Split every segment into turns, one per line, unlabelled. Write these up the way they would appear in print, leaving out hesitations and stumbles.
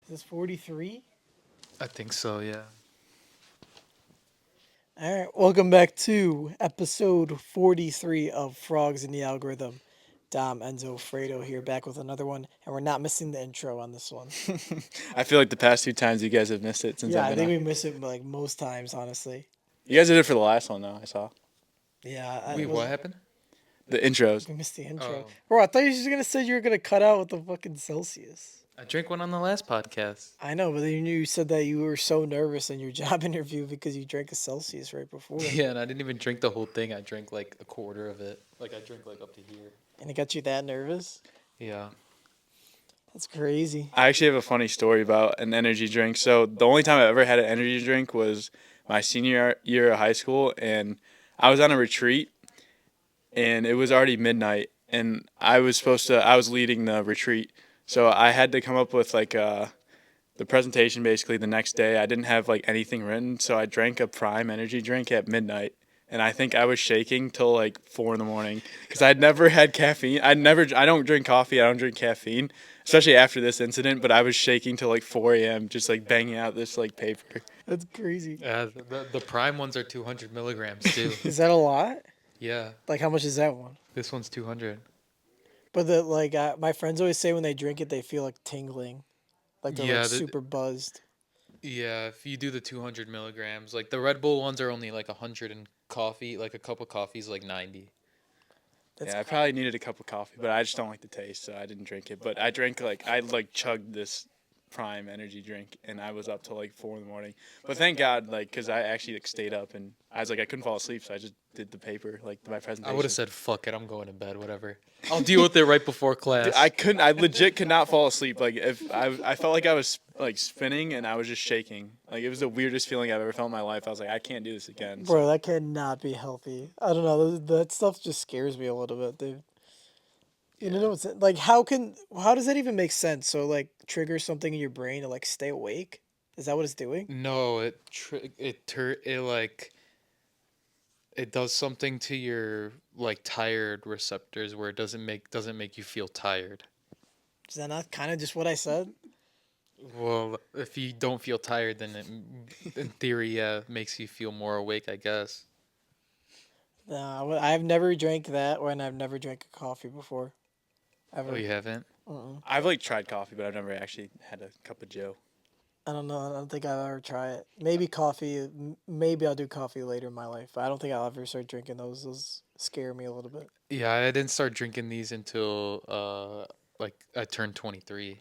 Is this 43?
I think so, yeah.
All right, welcome back to episode 43 of Frogs in the Algorithm. Dom, Enzo, Fredo here, back with another one, and we're not missing the intro on this one.
I feel like the past 2 times you guys have missed it since
Yeah,
I've
I
been
think
on.
we miss it like most times, honestly.
You guys did it for the last one though. I saw
Yeah,
Wait, what happened?
the intros.
we missed the intro.
Oh.
Bro, I thought you were just gonna say you were gonna cut out with the fucking Celsius.
I drank one on the last podcast.
I know, but then you said that you were so nervous in your job interview because you drank a Celsius right before,
Yeah, and I didn't even drink the whole thing. I drank like a quarter of it. Like I drank like up to here.
and it got you that nervous.
Yeah.
That's crazy.
I actually have a funny story about an energy drink. So the only time I ever had an energy drink was my senior year of high school, and I was on a retreat, and it was already midnight, and I was leading the retreat, so I had to come up with like the presentation basically the next day. I didn't have like anything written, so I drank a Prime energy drink at midnight. And I think I was shaking till like 4 in the morning because I'd never had caffeine. I don't drink coffee. I don't drink caffeine, especially after this incident. But I was shaking till like 4 a.m. just like banging out this like paper.
That's crazy.
Yeah, the prime ones are 200 milligrams too.
Is that a lot?
Yeah,
Like, how much is that one?
this one's 200.
But my friends always say when they drink it, they feel like tingling, like they're
Yeah,
like super buzzed.
Yeah, if you do the 200 milligrams, like the Red Bull ones are only like 100 and coffee, like a cup of coffee is like 90.
That's
Yeah, I probably needed a cup of coffee, but I just don't like the taste, so I didn't drink it. But I chugged this Prime energy drink, and I was up till like 4 in the morning. But thank God, like, because I actually like stayed up, and I was like I couldn't fall asleep, so I just did the paper, like my
I
presentation.
would have said, fuck it, I'm going to bed, whatever. I'll deal with it right before class.
Dude, I couldn't. I legit could not fall asleep. Like if I felt like I was like spinning and I was just shaking. Like it was the weirdest feeling I've ever felt in my life. I was like, I can't do this again. So-
Bro, that cannot be healthy. I don't know. That stuff just scares me a little bit, dude. You know what's like? How does that even make sense? So like trigger something in your brain to like stay awake? Is that what it's doing?
No, it does something to your like tired receptors where it doesn't make you feel tired.
Is that not kind of just what I said?
Well, if you don't feel tired, then in theory, yeah, makes you feel more awake, I guess.
No, I've never drank that, and I've never drank a coffee before. Ever.
Oh, you haven't?
I've like tried coffee, but I've never actually had a cup of Joe.
I don't know. I don't think I'll ever try it. Maybe coffee. Maybe I'll do coffee later in my life. I don't think I'll ever start drinking those. Those scare me a little bit.
Yeah, I didn't start drinking these until like I turned 23.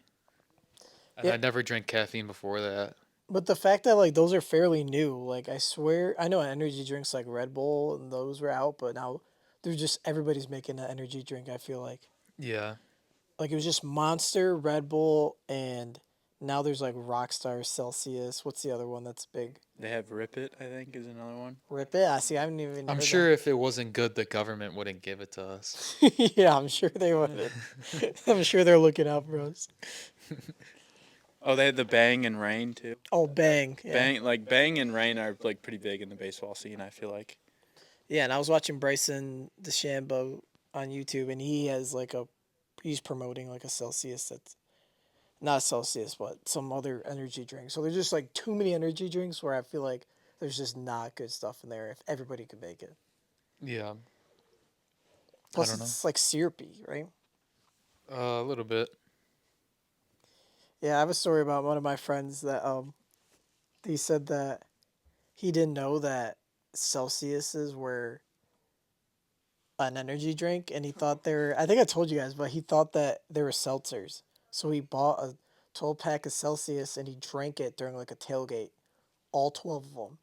And
Yeah.
I never drank caffeine before that.
But the fact that like those are fairly new, like I swear, I know energy drinks like Red Bull and those were out, but now they're just everybody's making an energy drink. I feel
Yeah.
like it was just Monster, Red Bull, and now there's like Rockstar, Celsius. What's the other one that's big?
They have Rip It, I think, is another one.
Rip It. I see. I haven't even.
I'm
heard
sure if it wasn't good, the government wouldn't give it to us.
that. Yeah, I'm sure they would. I'm sure they're looking out for us.
Oh, they had the Bang and Rain too.
Oh, Bang. Yeah.
Bang and Rain are like pretty big in the baseball scene. I feel like.
Yeah, and I was watching Bryson DeChambeau on YouTube, and he's promoting like a Celsius that's not a Celsius, but some other energy drink. So there's just like too many energy drinks where I feel like there's just not good stuff in there if everybody could make it.
Yeah.
Plus,
don't know.
it's like syrupy, right?
A little bit.
Yeah, I have a story about one of my friends that he said that he didn't know that Celsiuses were an energy drink, and he thought they were. I think I told you guys, but he thought that they were seltzers. So he bought a 12 pack of Celsius and he drank it during like a tailgate, all 12 of them.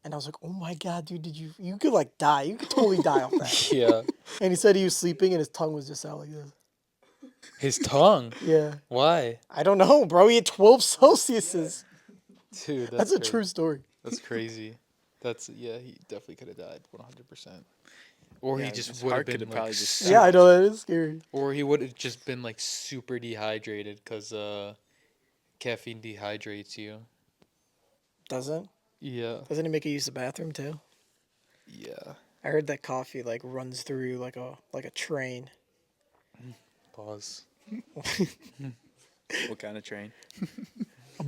And I was like, "Oh my god, dude! You could like die? You could totally die off that."
Yeah.
And he said he was sleeping and his tongue was just out like this.
His tongue.
Yeah,
Why?
I don't know, bro. He had 12 Celsiuses.
Dude,
That's a
crazy.
true story.
That's crazy. Yeah, he definitely could have died 100%. Or
Yeah,
he
his
just would have
heart could
been
have
like,
probably just
Yeah, I know that is scary.
or he would have just been like super dehydrated because caffeine dehydrates you.
Doesn't?
Yeah.
Doesn't it make you use the bathroom too?
Yeah.
I heard that coffee like runs through like a train.
Pause.
What kind of train?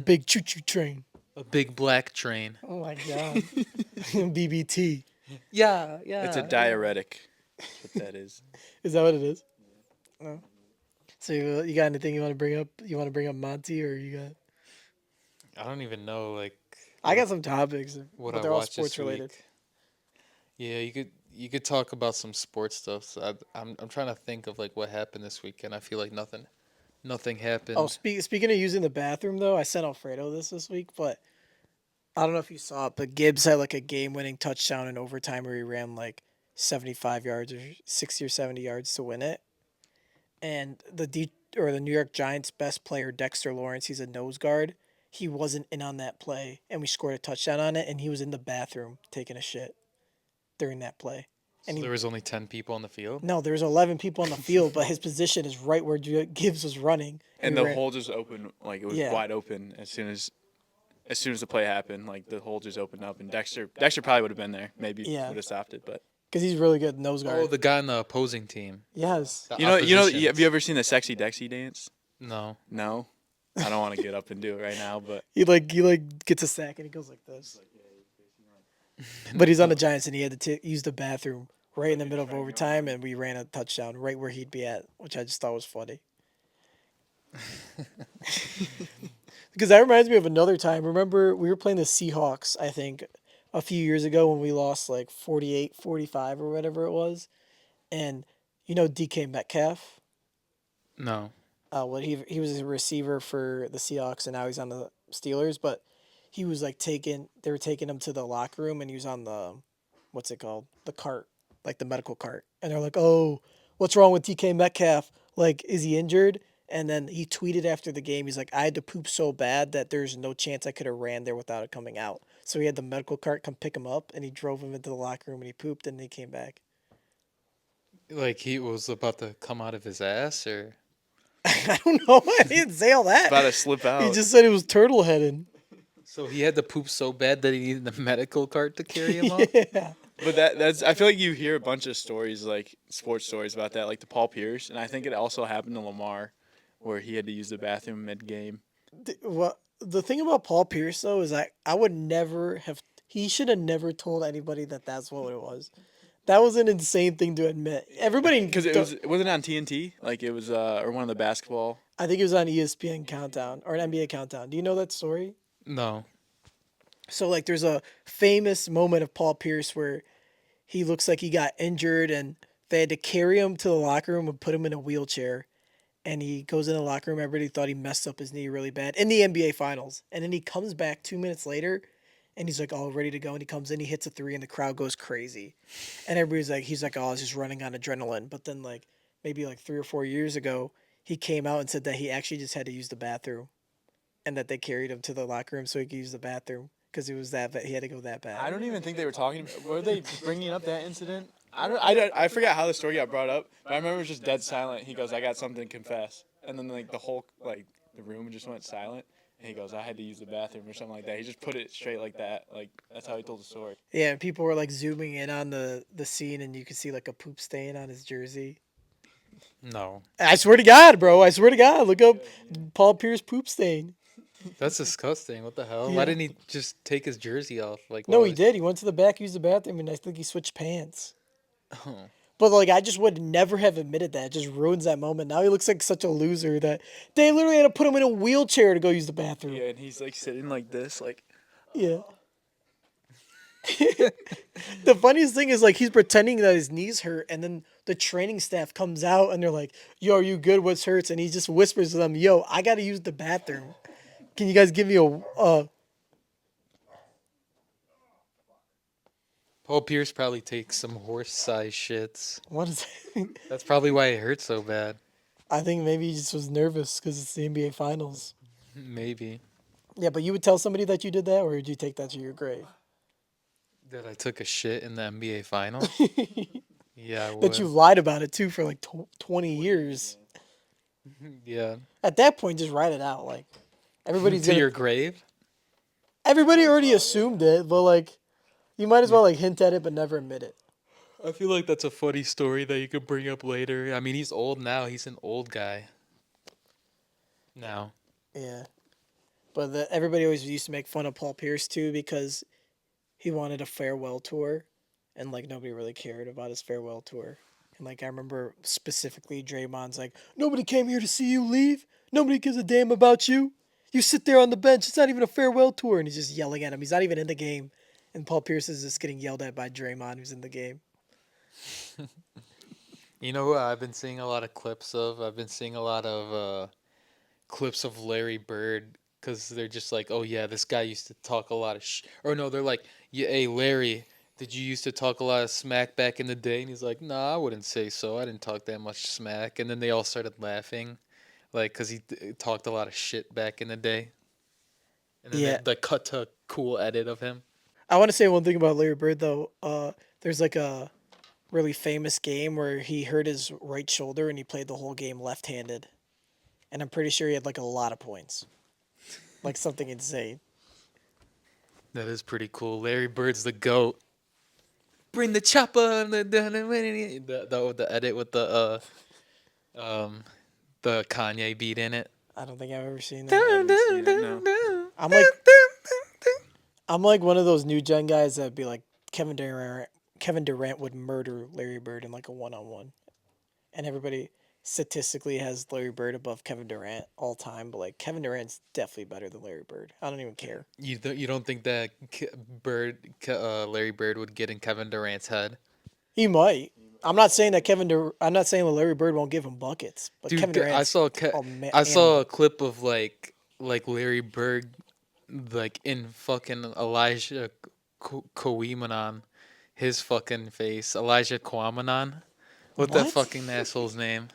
big choo choo train.
A big black train.
Oh my god. BBT.
Yeah,
It's a
yeah.
diuretic. That's what that is.
Is that what it is? No. So you got anything you want to bring up? You want to bring up Monty, or you got?
I don't even know like
I
what
got some topics,
what
but
I
they're all
watched
sports
this
related.
week. Yeah, you could talk about some sports stuff. So I'm trying to think of like what happened this weekend. I feel like nothing
Oh,
happened.
speaking of using the bathroom though, I sent Alfredo this week, but I don't know if you saw it, but Gibbs had like a game-winning touchdown in overtime where he ran like 75 yards or 60 or 70 yards to win it. And the New York Giants best player Dexter Lawrence, he's a nose guard. He wasn't in on that play, and we scored a touchdown on it, and he was in the bathroom taking a shit during that play. And
So there was only 10 people on the field.
no, there was 11 people on the field, but his position is right where Gibbs was running.
And
we
the
ran,
hole just opened, like it was
Yeah.
wide open as soon as the play happened. Like the hole just opened up, and Dexter probably would have been there. Maybe
Yeah.
would have stopped it, but
because he's really good nose guard.
Oh, the guy on the opposing team.
Yes.
The
you know,
oppositions.
have you ever seen the sexy Dexy dance?
No.
No, I don't want to get up and do it right now, but
He gets a sack and he goes like this. But he's on the Giants and he had to use the bathroom right in the middle of overtime, and we ran a touchdown right where he'd be at, which I just thought was funny. Because that reminds me of another time. Remember, we were playing the Seahawks, I think, a few years ago when we lost like 48-45 or whatever it was. And you know DK Metcalf?
No.
Well, he was a receiver for the Seahawks, and now he's on the Steelers. But he was like they were taking him to the locker room, and he was on the, what's it called, the cart, like the medical cart, and they're like, "Oh, what's wrong with DK Metcalf? Like, is he injured?" And then he tweeted after the game, he's like, "I had to poop so bad that there's no chance I could have ran there without it coming out." So he had the medical cart come pick him up, and he drove him into the locker room, and he pooped, and he came back.
Like he was about to come out of his ass, or
I don't know. He didn't say all that.
about to slip out.
He just said it was turtle headed.
so he had to poop so bad that he needed the medical cart to carry him up.
Yeah.
But that's I feel like you hear a bunch of stories, like sports stories about that, like the Paul Pierce, and I think it also happened to Lamar, where he had to use the bathroom mid game.
What the thing about Paul Pierce though is I would never have. He should have never told anybody that that's what it was. That was an insane thing to admit. Everybody,
Because it wasn't on TNT, like it was or one of the basketball.
I think it was on ESPN Countdown or an NBA Countdown. Do you know that story?
No.
So like, there's a famous moment of Paul Pierce where he looks like he got injured, and they had to carry him to the locker room and put him in a wheelchair. And he goes in the locker room. Everybody thought he messed up his knee really bad in the NBA Finals. And then he comes back 2 minutes later, and he's like all ready to go. And he comes in, he hits a three, and the crowd goes crazy. And everybody's like, he's like, oh, I was just running on adrenaline. But then like maybe like 3 or 4 years ago, he came out and said that he actually just had to use the bathroom, and that they carried him to the locker room so he could use the bathroom because it was that bad. He had to go that bad.
I don't even think they were talking. Were they bringing up that incident? I forgot how the story got brought up, but I remember it was just dead silent. He goes, "I got something to confess," and then like the whole the room just went silent. And he goes, "I had to use the bathroom" or something like that. He just put it straight like that. Like that's how he told the story.
Yeah, and people were like zooming in on the scene, and you could see like a poop stain on his jersey.
No.
I swear to God, bro. I swear to God. Look up Paul Pierce poop stain.
That's disgusting. What the hell?
Yeah.
Why didn't he just take his jersey off? Like
No,
why
he
was-
did. He went to the back, used the bathroom, and I think he switched pants.
Oh.
But like, I just would never have admitted that. It just ruins that moment. Now he looks like such a loser that they literally had to put him in a wheelchair to go use the bathroom.
Yeah, and he's like sitting like this, like.
Yeah. The funniest thing is like he's pretending that his knees hurt, and then the training staff comes out and they're like, "Yo, are you good? What's hurts?" And he just whispers to them, "Yo, I gotta use the bathroom. Can you guys give me a?"
Paul Pierce probably takes some horse-sized shits.
What is it?
That's probably why it hurts so bad.
I think maybe he just was nervous because it's the NBA Finals.
Maybe.
Yeah, but you would tell somebody that you did that, or would you take that to your grave?
That I took a shit in the NBA Finals? Yeah, I would.
That you lied about it too for like 20 years.
Yeah.
At that point, just write it out. Like everybody's
To
gonna,
your grave?
everybody already assumed it, but like you might as well like hint at it but never admit it.
I feel like that's a funny story that you could bring up later. I mean, he's old now. He's an old guy. Now.
Yeah. But everybody always used to make fun of Paul Pierce too because he wanted a farewell tour, and like nobody really cared about his farewell tour. And like I remember specifically, Draymond's like, "Nobody came here to see you leave. Nobody gives a damn about you. You sit there on the bench. It's not even a farewell tour." And he's just yelling at him. He's not even in the game, and Paul Pierce is just getting yelled at by Draymond, who's in the game.
You know who I've been seeing a lot of clips of? I've been seeing a lot of clips of Larry Bird because they're just like, oh yeah, this guy used to talk a lot of or no, they're like, yeah, hey Larry, did you used to talk a lot of smack back in the day? And he's like, nah, I wouldn't say so. I didn't talk that much smack. And then they all started laughing, like, because he talked a lot of shit back in the day. And then
Yeah,
they cut to a cool edit of him.
I want to say one thing about Larry Bird though. There's like a really famous game where he hurt his right shoulder and he played the whole game left-handed, and I'm pretty sure he had like a lot of points, like something insane.
That is pretty cool. Larry Bird's the goat. Bring the chopper and the edit with um the Kanye beat in it.
I don't think I've ever seen
I
that.
haven't seen it, no.
I'm like I'm like one of those new gen guys that'd be like Kevin Durant. Kevin Durant would murder Larry Bird in like a one-on-one, and everybody statistically has Larry Bird above Kevin Durant all time. But like Kevin Durant's definitely better than Larry Bird. I don't even care.
You don't think that Larry Bird would get in Kevin Durant's head?
He might. I'm not saying that I'm not saying that Larry Bird won't give him buckets, but
Dude,
Kevin Durant's
I saw
animal.
a clip of like Larry Bird like in fucking Elijah Kouimanon, his fucking face. Elijah Kouamanon. What that
What?
fucking asshole's name?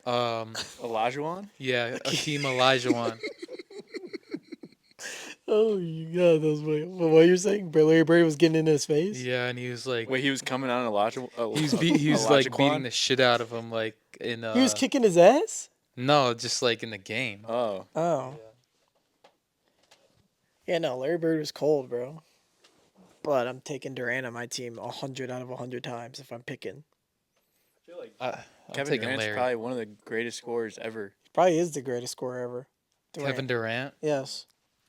Um,
Olajuwon?
yeah, Akeem Olajuwon.
Oh you god, that was what you're saying? Larry Bird was getting in his face.
Yeah, and he was like,
Wait, he was coming on
he was like beating
Olajuwon?
the shit out of him, like in
He was kicking his ass.
no, just like in the game.
Oh.
Oh. Yeah, no, Larry Bird was cold, bro. But I'm taking Durant on my team 100 out of 100 times if I'm picking.
I'm
Kevin
taking
Durant's
Larry.
probably one of the greatest scorers ever.
He probably is the greatest scorer ever.
Kevin Durant.
Yes.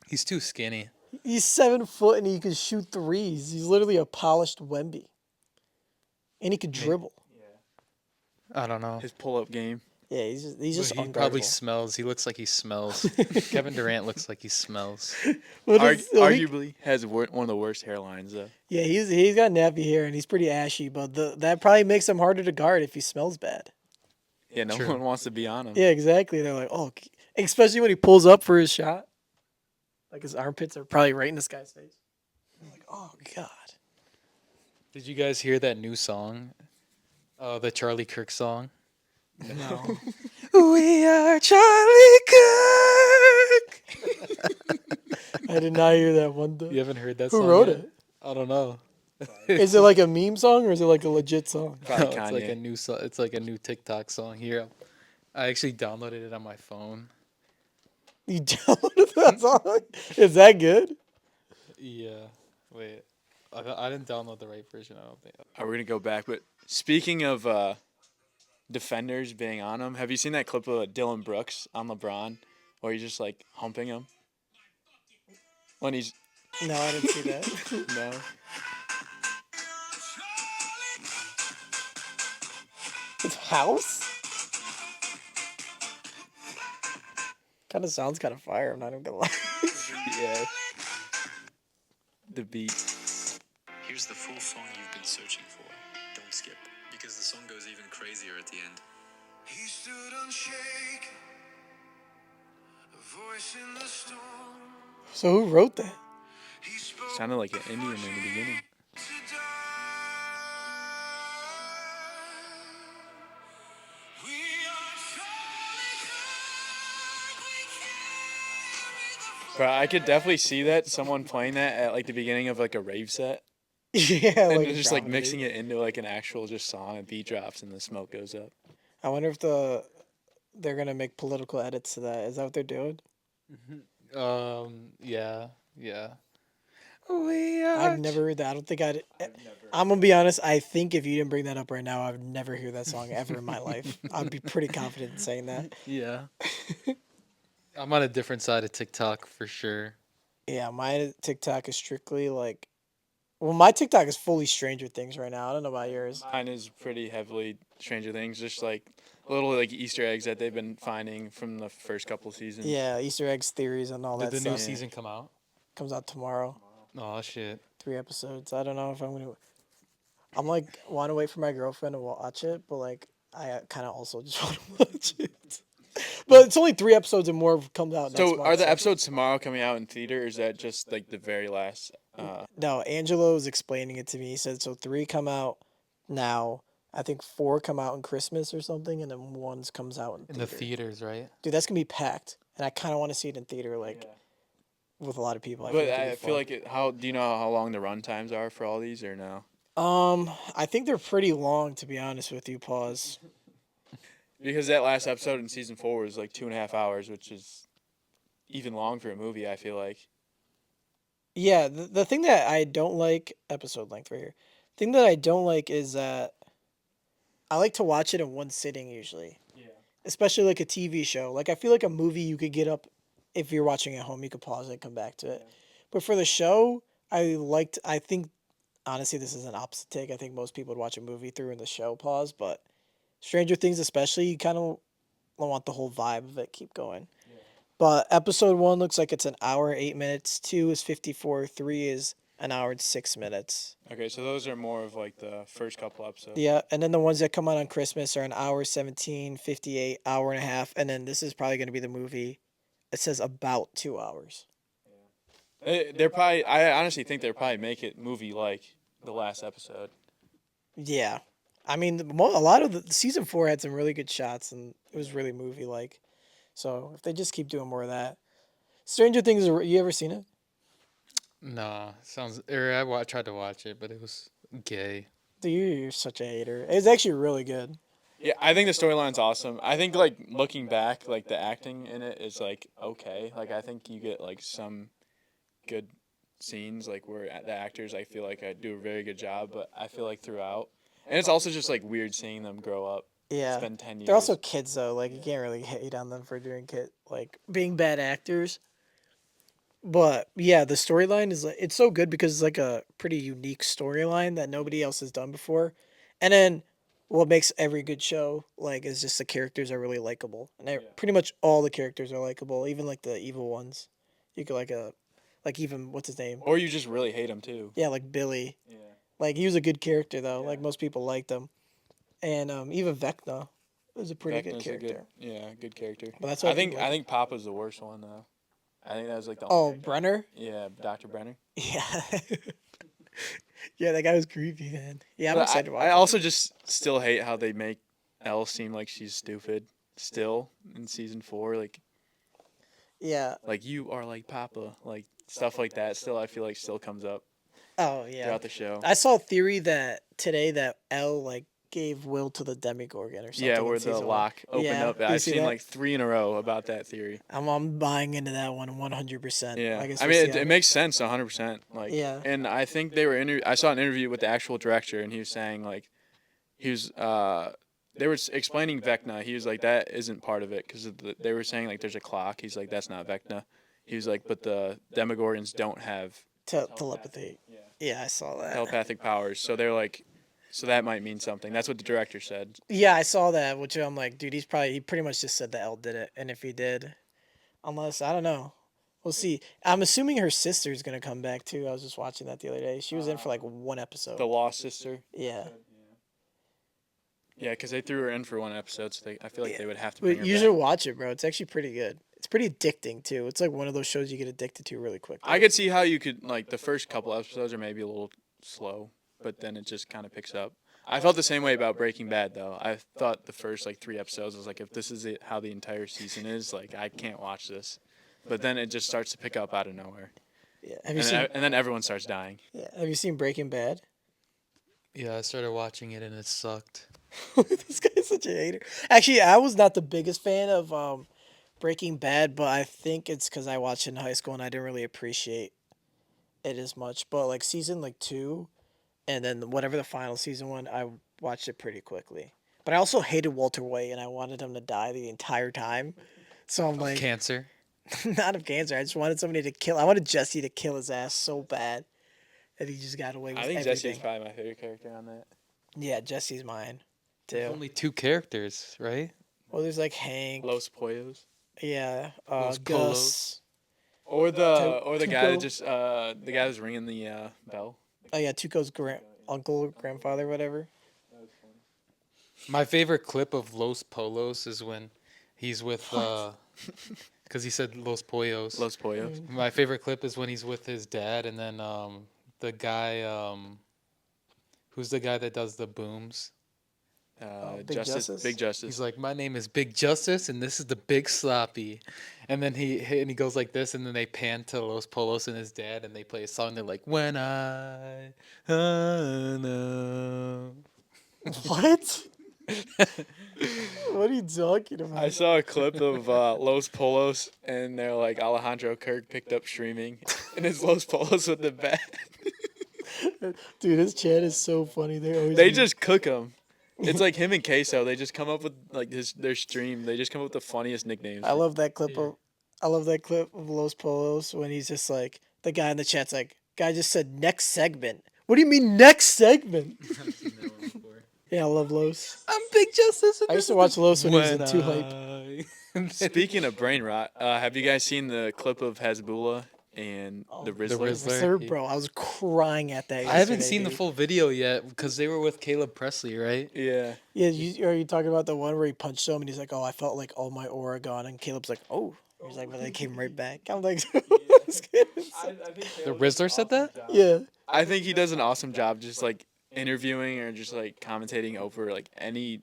He's too skinny.
He's 7 foot and he can shoot threes. He's literally a polished Wemby. And he can dribble.
I don't know.
His pull-up game.
Yeah, he's just
He probably
unguardable.
smells. He looks like he smells. Kevin Durant looks like he smells.
Arguably has one of the worst hairlines though.
Yeah, he's got nappy hair and he's pretty ashy, but that probably makes him harder to guard if he smells bad.
Yeah, no
True.
one wants to be on him.
Yeah, exactly. They're like, oh, especially when he pulls up for his shot. Like his armpits are probably right in this guy's face. I'm like, oh god.
Did you guys hear that new song? The Charlie Kirk song.
No.
We are Charlie Kirk.
I did not hear that one.
You haven't heard that
Who
song?
wrote
yet?
it?
I don't know.
Is it like a meme song or is it like a legit song?
No,
Probably
it's like
Kanye.
a new song. It's like a new TikTok song. Here, I actually downloaded it on my phone.
You downloaded that song? Is that good?
Yeah. Wait. I didn't download the right version. I don't think.
We're gonna go back, but speaking of defenders being on him, have you seen that clip of Dylan Brooks on LeBron, where he's just like humping him? When he's
No, I didn't see that.
no.
It's House? Kind of sounds kind of fire. I'm not even gonna lie.
Yeah. The beat.
Here's the full song you've been searching for. Don't skip, because the song goes even crazier at the end.
He stood unshaken, a voice in the storm.
So who wrote that?
He spoke
Sounded like an Indian in the beginning.
to die. We are Charlie Kirk, we carry the
Bro, I could definitely see that someone playing that at like the beginning of like a rave set,
Yeah,
and
like
just like mixing it into like an actual just song, and beat drops, and the smoke goes up.
I wonder if they're gonna make political edits to that. Is that what they're doing?
Yeah. We are.
I've never heard that. I don't think I'd. I'm gonna be honest. I think if you didn't bring that up right now, I would never hear that song ever in my life. I'd be pretty confident in saying that.
Yeah. I'm on a different side of TikTok for sure.
Yeah, my TikTok is strictly like, well, my TikTok is fully Stranger Things right now. I don't know about yours.
Mine is pretty heavily Stranger Things, just like little like Easter eggs that they've been finding from the first couple seasons.
Yeah, Easter eggs, theories, and all
Did
that
the new
stuff.
season come out?
Comes out tomorrow.
Oh shit.
3 episodes. I don't know if I'm gonna. I'm like want to wait for my girlfriend to watch it, but like I kind of also just want to watch it. But it's only 3 episodes and more comes out next
So
month.
are the episodes tomorrow coming out in theater, or is that just like the very last?
No, Angelo was explaining it to me. He said so 3 come out now. I think 4 come out in Christmas or something, and then one's comes out in
In the
theater.
theaters, right?
Dude, that's gonna be packed, and I kind of want to see it in theater, like with a lot of people.
But
it'd
I
be
feel
fun.
like how do you know how long the run times are for all these, or no?
I think they're pretty long, to be honest with you. Pause.
Because that last episode in season 4 was like 2.5 hours, which is even long for a movie. I feel like.
Yeah, the thing that I don't like, episode length right here. Thing that I don't like is that I like to watch it in one sitting usually.
Yeah.
Especially like a TV show. Like I feel like a movie you could get up if you're watching at home, you could pause it and come back to it. But for the show, I think honestly this is an opposite take. I think most people would watch a movie through in the show pause, but Stranger Things especially, you kind of want the whole vibe of it keep going. But episode 1 looks like it's an hour 8 minutes. 2 is 54. 3 is an hour and 6 minutes.
Okay, so those are more of like the first couple episodes.
Yeah, and then the ones that come out on Christmas are an hour 17, 58, hour and a half, and then this is probably going to be the movie. It says about 2 hours.
They're probably. I honestly think they're probably make it movie like the last episode.
Yeah, I mean, a lot of the season 4 had some really good shots, and it was really movie like. So if they just keep doing more of that, Stranger Things. You ever seen it?
Nah, sounds. Tried to watch it, but it was gay.
Dude, you're such a hater. It's actually really good.
Yeah, I think the storyline's awesome. I think like looking back, like the acting in it is like okay. Like I think you get like some good scenes like where the actors I feel like do a very good job, but I feel like throughout, and it's also just like weird seeing them grow up.
Yeah.
It's been 10 years.
They're also kids though. Like you can't really hate on them for doing being bad actors. But yeah, the storyline is like it's so good because it's like a pretty unique storyline that nobody else has done before. And then what makes every good show like is just the characters are really likable. And pretty much all the characters are likable, even like the evil ones. You could like even what's his name?
Or you just really hate them too.
Yeah, like Billy.
Yeah.
Like he was a good character though. Like most people liked him. And even Vecna was a pretty good character.
Good character.
But that's what
I think
people like.
I think Papa's the worst one though. I think that was like the
Oh,
only
Brenner?
yeah, Dr. Brenner.
Yeah. Yeah, that guy was creepy, man. Yeah, I'm
But
excited to watch
I
it.
also just still hate how they make Elle seem like she's stupid still in season 4
Yeah.
like you are like Papa, like stuff like that still I feel like still comes up
Oh, yeah.
throughout the show.
I saw a theory that today that Elle like gave will to the Demigorgon or something.
Yeah,
in
where the
season 1.
lock opened
Yeah,
up.
you
I've
see
seen
that?
like 3 in a row about that theory.
I'm buying into that one 100%.
Yeah,
I guess
I
we'll
mean
see
it makes sense 100%. Like,
Yeah.
and I think they were I saw an interview with the actual director, and he was saying like, he was they were explaining Vecna. He was like that isn't part of it because they were saying like there's a clock. He's like that's not Vecna. He was like but the Demogorgons don't have
telepathy. Yeah, I saw that.
telepathic powers, so they're like, so that might mean something. That's what the director said.
Yeah, I saw that, which I'm like, dude, he pretty much just said that Elle did it, and if he did, unless I don't know, we'll see. I'm assuming her sister's gonna come back too. I was just watching that the other day. She was in for like one episode.
The Lost Sister.
Yeah,
Yeah, because they threw her in for one episode, so I feel like
Yeah.
they would have to bring
but
her
you
back.
should watch it, bro. It's actually pretty good. It's pretty addicting too. It's like one of those shows you get addicted to really quick.
I could see how you could like the first couple episodes are maybe a little slow, but then it just kind of picks up. I felt the same way about Breaking Bad though. I thought the first like 3 episodes was like if this is how the entire season is, like I can't watch this. But then it just starts to pick up out of nowhere.
Yeah.
And then everyone starts dying.
Yeah. Have you seen Breaking Bad?
Yeah, I started watching it and it sucked.
This guy's such a hater. Actually, I was not the biggest fan of Breaking Bad, but I think it's because I watched it in high school and I didn't really appreciate it as much. But like season like 2, and then whatever the final season one, I watched it pretty quickly. But I also hated Walter White and I wanted him to die the entire time. So I'm like,
Cancer.
Not of cancer. I just wanted somebody to kill. I wanted Jesse to kill his ass so bad that he just got away with
I think
everything.
Jesse's probably my favorite character on that.
Yeah, Jesse's mine
There's
too.
only 2 characters, right?
Well, there's like Hank.
Los Pollos.
Yeah,
Los
Gus.
Or the guy that
Tuco.
just the guy who's ringing the bell.
Oh yeah, Tuco's uncle, grandfather, whatever.
My favorite clip of Los Polos is when he's with because he said Los Pollos.
Los Pollos.
My favorite clip is when he's with his dad, and then the guy who's the guy that does the booms.
Big Justice?
Big Justice.
He's like, my name is Big Justice, and this is the Big Sloppy, and then he goes like this, and then they pan to Los Polos and his dad, and they play a song. They're like, when I know.
What? What are you talking about?
I saw a clip of Los Polos, and they're like Alejandro Kirk picked up streaming, and it's Los Polos with the bat.
Dude, his chat is so funny.
They just cook him. It's like him and Queso. They just come up with like their stream. They just come up with the funniest nicknames.
I love that clip of Los Polos when he's just like the guy in the chat's like, guy just said next segment. What do you mean next segment? Yeah, I love Los.
I'm Big Justice.
I used to watch Los when he was in Too Hype.
Speaking of brain rot, have you guys seen the clip of Hasbullah and the Rizzler?
Rizzler.
Sir, bro, I was crying at that.
I haven't
yesterday,
seen the
dude.
full video yet because they were with Caleb Presley, right?
Yeah.
Yeah, are you talking about the one where he punched him and he's like, "Oh, I felt like all my aura gone," and Caleb's like, "Oh," he's like, "But they came right back." I'm like,
The Rizzler said that?
"Yeah."
I think he does an awesome job just like interviewing or just like commentating over like any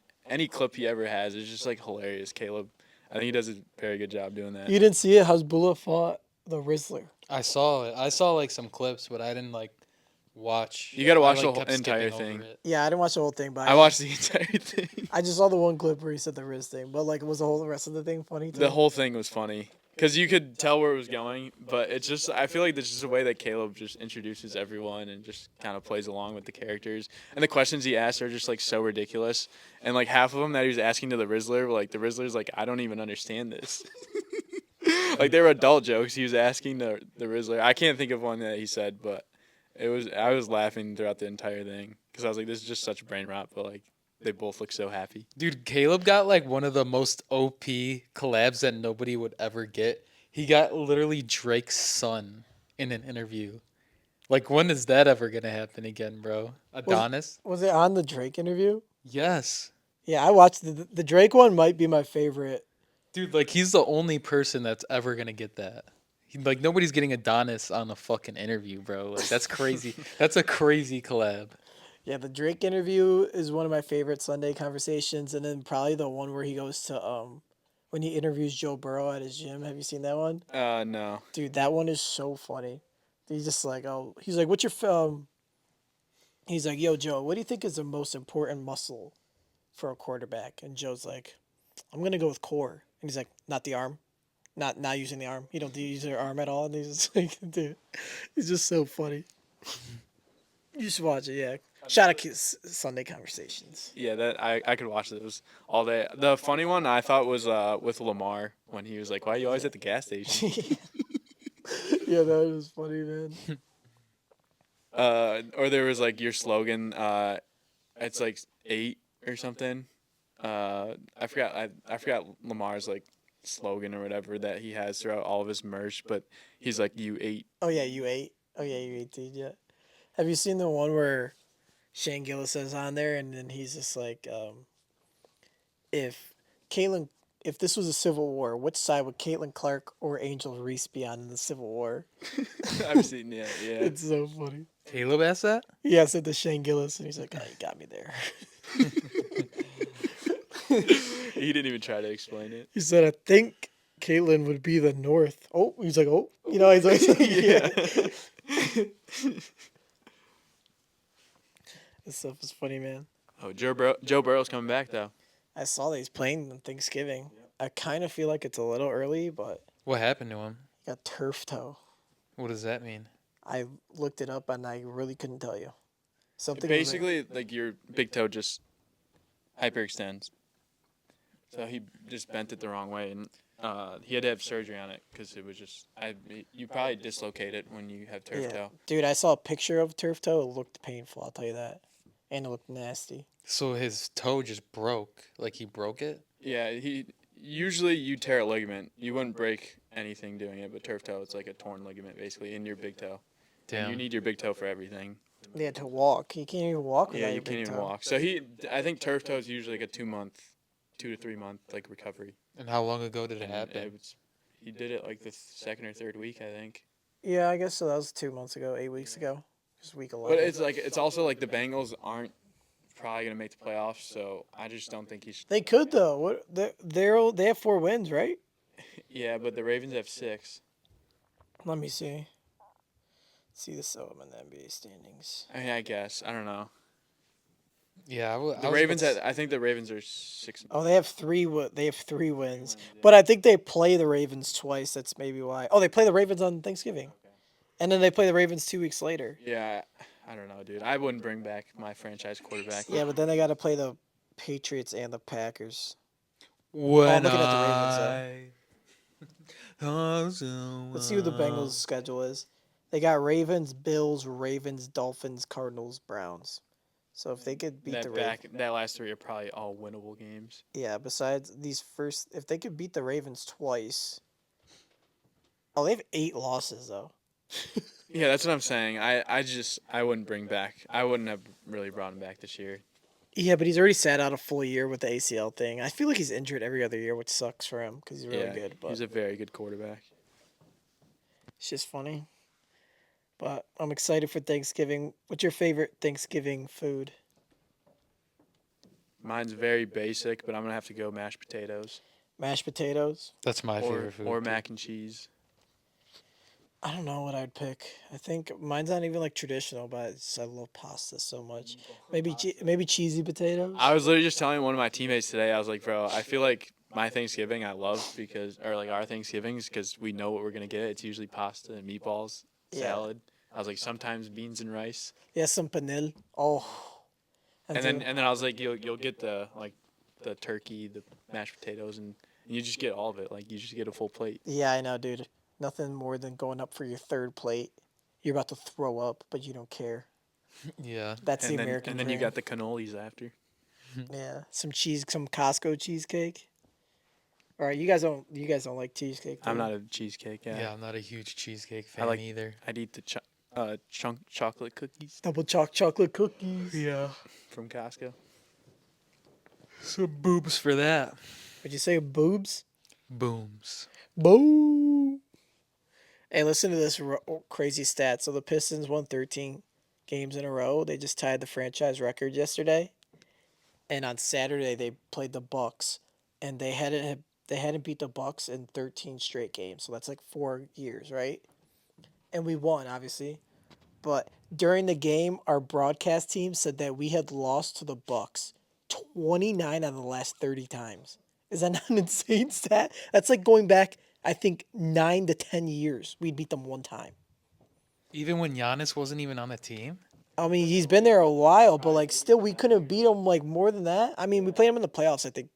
clip he ever has. It's just like hilarious, Caleb. I think he does a very good job doing that.
You didn't see it? Hasbullah fought the Rizzler.
I saw it. I saw like some clips, but I didn't like watch.
You gotta watch
I,
the
like,
whole
kept
entire
skipping over
thing.
it.
Yeah, I didn't watch the whole thing, but
I watched the entire thing.
I just saw the one clip where he said the Riz thing. But like, was the whole rest of the thing funny too?
The whole thing was funny because you could tell where it was going, but it's just I feel like this is a way that Caleb just introduces everyone and just kind of plays along with the characters. And the questions he asks are just like so ridiculous. And like half of them that he was asking to the Rizzler, were like the Rizzler's like, I don't even understand this. Like they were adult jokes he was asking the Rizzler. I can't think of one that he said, but I was laughing throughout the entire thing because I was like, this is just such brain rot, but like they both look so happy.
Dude, Caleb got like one of the most OP collabs that nobody would ever get. He got literally Drake's son in an interview. Like, when is that ever gonna happen again, bro? Adonis?
Was it on the Drake interview?
Yes.
Yeah, I watched the Drake one. Might be my favorite.
Dude, like, he's the only person that's ever gonna get that. Like, nobody's getting Adonis on a fucking interview, bro. Like, that's crazy. That's a crazy collab.
Yeah, the Drake interview is one of my favorite Sunday conversations, and then probably the one where he goes to when he interviews Joe Burrow at his gym. Have you seen that one?
No.
Dude, that one is so funny. He's just like, oh, he's like, what's your He's like, yo, Joe, what do you think is the most important muscle for a quarterback? And Joe's like, I'm gonna go with core. And he's like, not the arm, not using the arm. You don't use your arm at all. And he's just like, dude, he's just so funny. You should watch it, yeah. Shout out to Sunday Conversations.
Yeah, that I could watch those all day. The funny one I thought was with Lamar when he was like, "Why are you always at the gas station?"
Yeah, that was funny, man.
Or there was like your slogan. It's like 8 or something. I forgot Lamar's like slogan or whatever that he has throughout all of his merch, but he's like you 8.
Oh yeah, you ate. Oh yeah, you 18. Yeah. Have you seen the one where Shane Gillis is on there, and then he's just like, if this was a civil war, which side would Caitlin Clark or Angel Reese be on in the Civil War?
I've seen yeah.
It's so funny.
Caleb asked that?
Yeah, I said to Shane Gillis, and he's like, oh, you got me there.
He didn't even try to explain it.
He said, I think Caitlin would be the North. Oh, he's like, oh, you know, he's like, yeah. This stuff is funny, man.
Oh, Joe Burrow's coming back though.
I saw that he's playing on Thanksgiving. I kind of feel like it's a little early, but
What happened to him?
he got turf toe.
What does that mean?
I looked it up and I really couldn't tell you. Something
Basically, like your big toe just hyperextends. So he just bent it the wrong way, and He had to have surgery on it because it was just you probably dislocate it when you have turf
Yeah,
toe.
dude, I saw a picture of turf toe. It looked painful. I'll tell you that, and it looked nasty.
So his toe just broke. Like he broke it.
Yeah, he usually you tear a ligament. You wouldn't break anything doing it, but turf toe it's like a torn ligament basically in your big toe, and you
Damn.
need your big toe for everything.
Yeah, to walk. You can't even walk
Yeah,
without
you
your
can't
big
even
toe.
walk. So I think turf toe is usually like a 2 month, 2 to 3 month like recovery.
And how long ago did it
And
happen?
he did it like the second or third week, I think.
Yeah, I guess so. That was 2 months ago, 8 weeks ago. Just week
But
11.
it's also like the Bengals aren't probably gonna make the playoffs, so I just don't think he's.
They could though. What they have 4 wins, right?
Yeah, but the Ravens have 6.
Let me see. See the sum in the NBA standings.
I mean, I guess I don't know.
Yeah,
The Ravens, I think the Ravens are 6.
Oh, they have three. They have 3 wins, but I think they play the Ravens twice. That's maybe why. Oh, they play the Ravens on Thanksgiving, and then they play the Ravens 2 weeks later.
Yeah, I don't know, dude. I wouldn't bring back my franchise quarterback.
Yeah, but then they got to play the Patriots and the Packers.
When
I'm looking at the Ravens though. Let's see what the Bengals'
I
schedule is. They got Ravens, Bills, Ravens, Dolphins, Cardinals, Browns. So if they could beat the Ravens,
That last 3 are probably all winnable games.
yeah. Besides these first, if they could beat the Ravens twice, oh, they have 8 losses though.
Yeah, that's what I'm saying. I wouldn't bring back. I wouldn't have really brought him back this year.
Yeah, but he's already sat out a full year with the ACL thing. I feel like he's injured every other year, which sucks for him because he's really
Yeah,
good. But
he's a very good quarterback.
it's just funny. But I'm excited for Thanksgiving. What's your favorite Thanksgiving food?
Mine's very basic, but I'm gonna have to go mashed potatoes
Mashed potatoes?
That's my
or
favorite food.
or
too.
mac and cheese.
I don't know what I'd pick. I think mine's not even like traditional, but I love pasta so much. Maybe cheesy potatoes.
I was literally just telling one of my teammates today. I was like, bro, I feel like my Thanksgiving I love or like our Thanksgivings because we know what we're gonna get. It's usually pasta and meatballs,
Yeah.
salad. I was like sometimes beans and rice,
Yeah, some panil. Oh,
and then I was like, you'll get the turkey, the mashed potatoes, and you just get all of it. Like you just get a full plate.
yeah, I know, dude. Nothing more than going up for your third plate. You're about to throw up, but you don't care.
Yeah.
That's the
And then
American
and then
dream.
you got the cannolis after.
Yeah, some cheese, some Costco cheesecake. All right, you guys don't like cheesecake. Do
I'm
you?
not a cheesecake guy.
Yeah, I'm not a huge cheesecake fan
like-
either.
I'd eat the chunk chocolate cookies
Double chocolate cookies.
Yeah.
from Costco.
Some boobs for that.
Would you say boobs?
Booms.
Boo. Hey, listen to this crazy stat. So the Pistons won 13 games in a row. They just tied the franchise record yesterday. And on Saturday they played the Bucks, and they hadn't beat the Bucks in 13 straight games. So that's like 4 years, right? And we won, obviously. But during the game, our broadcast team said that we had lost to the Bucks 29 out of the last 30 times. Is that not an insane stat? That's like going back, I think, 9 to 10 years. We beat them one time.
Even when Giannis wasn't even on the team?
I mean, he's been there a while, but like still, we couldn't beat him like more than that. I mean, we played him in the playoffs, I think,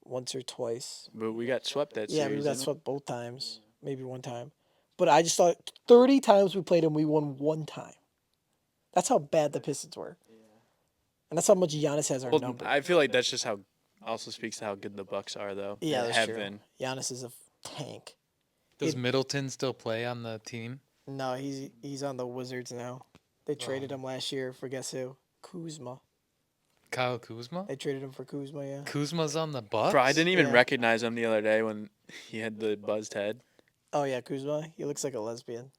once or twice.
But we got swept that
Yeah,
series.
we got
didn't
swept both times, maybe one time. But I just thought 30 times we played him, we won one time. That's how bad the Pistons were. And that's how much Giannis has our
Well,
number.
I feel like that's just how also speaks to how good the Bucks are, though.
Yeah,
They
that's
have
true.
been.
Giannis is a tank.
Does Middleton still play on the team?
No, he's on the Wizards now. They traded him last year for guess who? Kuzma.
Kyle Kuzma?
They traded him for Kuzma, yeah.
Kuzma's on the Bucks?
Bro, I didn't even
Yeah.
recognize him the other day when he had the buzzed head.
Oh yeah, Kuzma. He looks like a lesbian.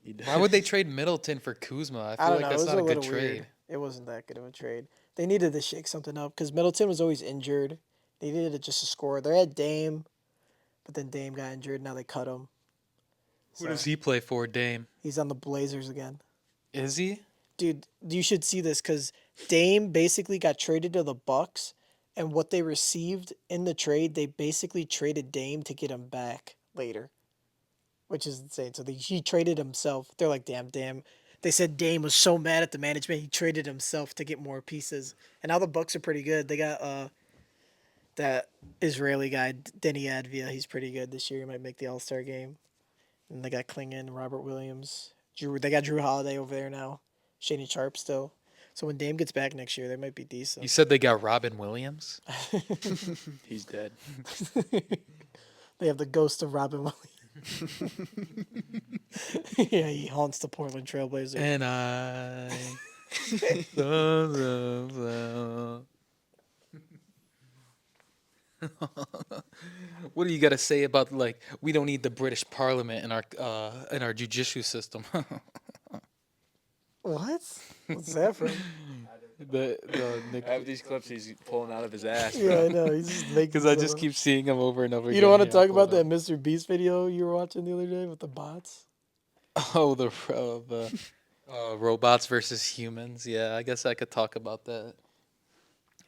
He did.
Why would they trade Middleton for Kuzma? I
I
feel
don't
like
know.
that's
It was
not
a
a good
little
trade.
weird. It wasn't that good of a trade. They needed to shake something up because Middleton was always injured. They needed just a scorer. They had Dame, but then Dame got injured. Now they cut him.
Who does he play for, Dame?
He's on the Blazers again.
Is he?
Dude, you should see this because Dame basically got traded to the Bucks, and what they received in the trade, they basically traded Dame to get him back later, which is insane. So he traded himself. They're like, damn. They said Dame was so mad at the management, he traded himself to get more pieces. And now the Bucks are pretty good. They got that Israeli guy Denny Advia. He's pretty good this year. He might make the All Star game. And they got Klingon, Robert Williams. They got Drew Holiday over there now. Shady Sharp still. So when Dame gets back next year, they might be
You
decent.
said they got Robin Williams?
He's dead.
They have the ghost of Robin Williams. Yeah, he haunts the Portland Trailblazers.
And I. What do you got to say about like we don't need the British Parliament in our judicial system?
What? What's that from?
Half these clips he's pulling out of his ass.
Yeah, I
Bro.
know. He's just making
Because I
stuff
just
up.
keep seeing them over and over again.
You don't want to
Here, I'll
talk
pull
about
it
that
up.
Mr. Beast video you were watching the other day with the bots?
Oh, the robots versus humans. Yeah, I guess I could talk about that.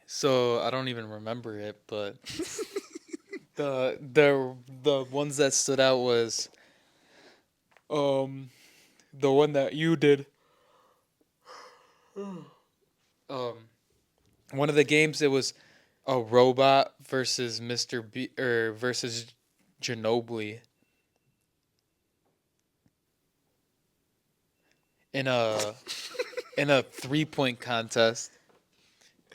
So I don't even remember it, but the ones that stood out was the one that you did. One of the games it was a robot versus Mr. B or versus Ginobili in a 3-point contest.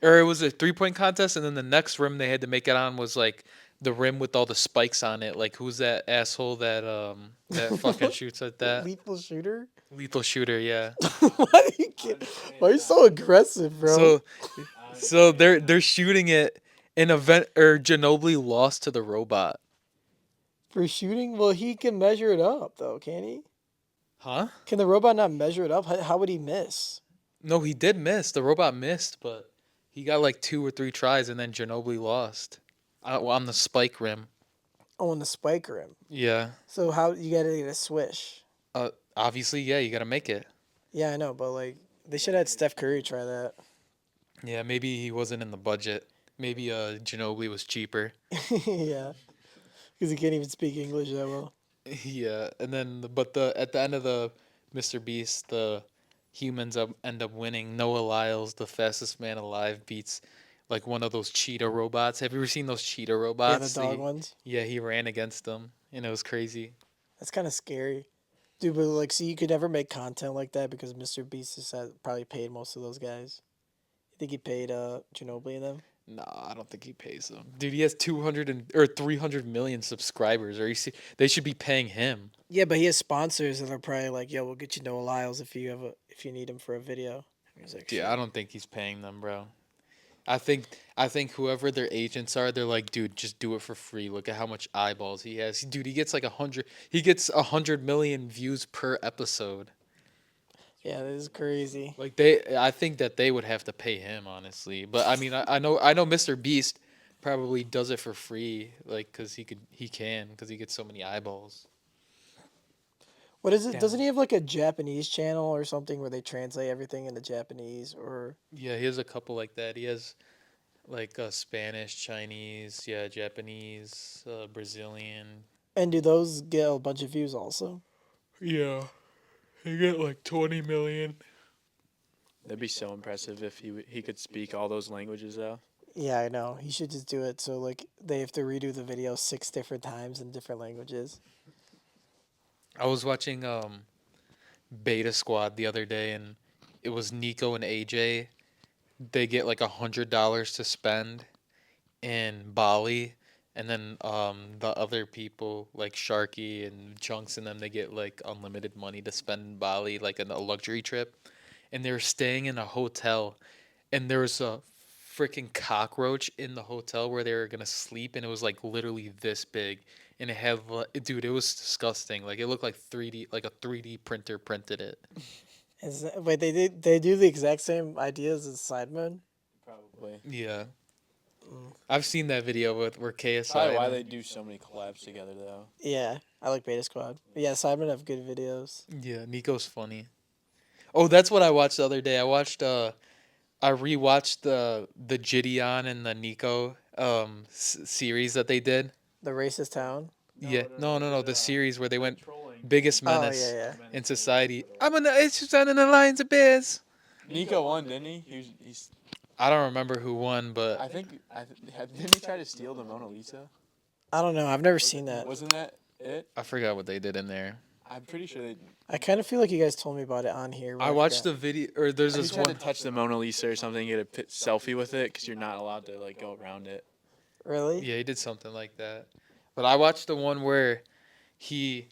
Or it was a 3-point contest, and then the next rim they had to make it on was like the rim with all the spikes on it. Like who's that asshole that fucking shoots at that?
Lethal shooter?
Lethal shooter, yeah.
Why are you so aggressive, bro?
So they're shooting it in event or Ginobili lost to the robot.
For shooting? Well, he can measure it up, though, can he?
Huh?
Can the robot not measure it up? How would he miss?
No, he did miss. The robot missed, but he got like 2 or 3 tries, and then Ginobili lost on the spike rim.
Oh, on the spike rim.
Yeah.
So how you gotta get a swish?
Obviously, yeah, you gotta make it.
Yeah, I know, but like they should have had Steph Curry try that.
Yeah, maybe he wasn't in the budget. Maybe Ginobili was cheaper.
Yeah, because he can't even speak English that well.
Yeah, and then but the at the end of the Mr. Beast, the humans end up winning. Noah Lyles, the fastest man alive, beats like one of those cheetah robots. Have you ever seen those cheetah
Yeah,
robots?
the dog ones.
Yeah, he ran against them, and it was crazy.
That's kind of scary, dude. But like, see, you could never make content like that because Mr. Beast has probably paid most of those guys. You think he paid Ginobili and them?
Nah, I don't think he pays them. Dude, he has 300 million subscribers. They should be paying him.
Yeah, but he has sponsors that are probably like, "Yo, we'll get you Noah Lyles if you need him for a video." He's like,
Yeah, I don't think he's paying them, bro. I think whoever their agents are, they're like, dude, just do it for free. Look at how much eyeballs he has. Dude, he gets like 100. He gets 100 million views per episode.
"Yeah, this is crazy."
Like I think that they would have to pay him, honestly. But I mean, I know Mr. Beast probably does it for free, like, cause he can, cause he gets so many eyeballs.
What is it?
Yeah.
Doesn't he have like a Japanese channel or something where they translate everything into Japanese? Or
Yeah, he has a couple like that. He has like Spanish, Chinese, yeah, Japanese, Brazilian.
and do those get a bunch of views also?
Yeah, he get like 20 million.
That'd be so impressive if he could speak all those languages though.
Yeah, I know. He should just do it so like they have to redo the video 6 different times in different languages.
I was watching Beta Squad the other day, and it was Nico and AJ. They get like $100 to spend in Bali, and then the other people like Sharky and Chunks and them, they get like unlimited money to spend in Bali, like in a luxury trip. And they were staying in a hotel, and there was a freaking cockroach in the hotel where they were gonna sleep, and it was like literally this big, and it had dude, it was disgusting. Like it looked like 3D, like a 3D printer printed it.
Wait, they do the exact same ideas as Sidemen?
Probably.
Yeah. I've seen that video with where KSI.
Probably why they do so many collabs together though.
Yeah, I like Beta Squad. Yeah, Sidemen have good videos.
Yeah, Nico's funny. Oh, that's what I watched the other day. I rewatched the Gideon and the Nico series that they did.
The Racist Town.
Yeah, no, the series where they went biggest
Oh yeah,
menace
yeah.
in society. It's just on an alliance of bears.
Nico won, didn't he?
I don't remember who won, but
I think didn't he try to steal the Mona Lisa?
I don't know. I've never seen that.
Wasn't that it?
I forgot what they did in there.
I'm pretty sure they.
I kind of feel like you guys told me about it on here. But
I watched
forgot.
the video, or there's
He
this
tried
one.
to touch the Mona Lisa or something, get a selfie with it, because you're not allowed to like go around it.
Really?
Yeah, he did something like that. But I watched the one where he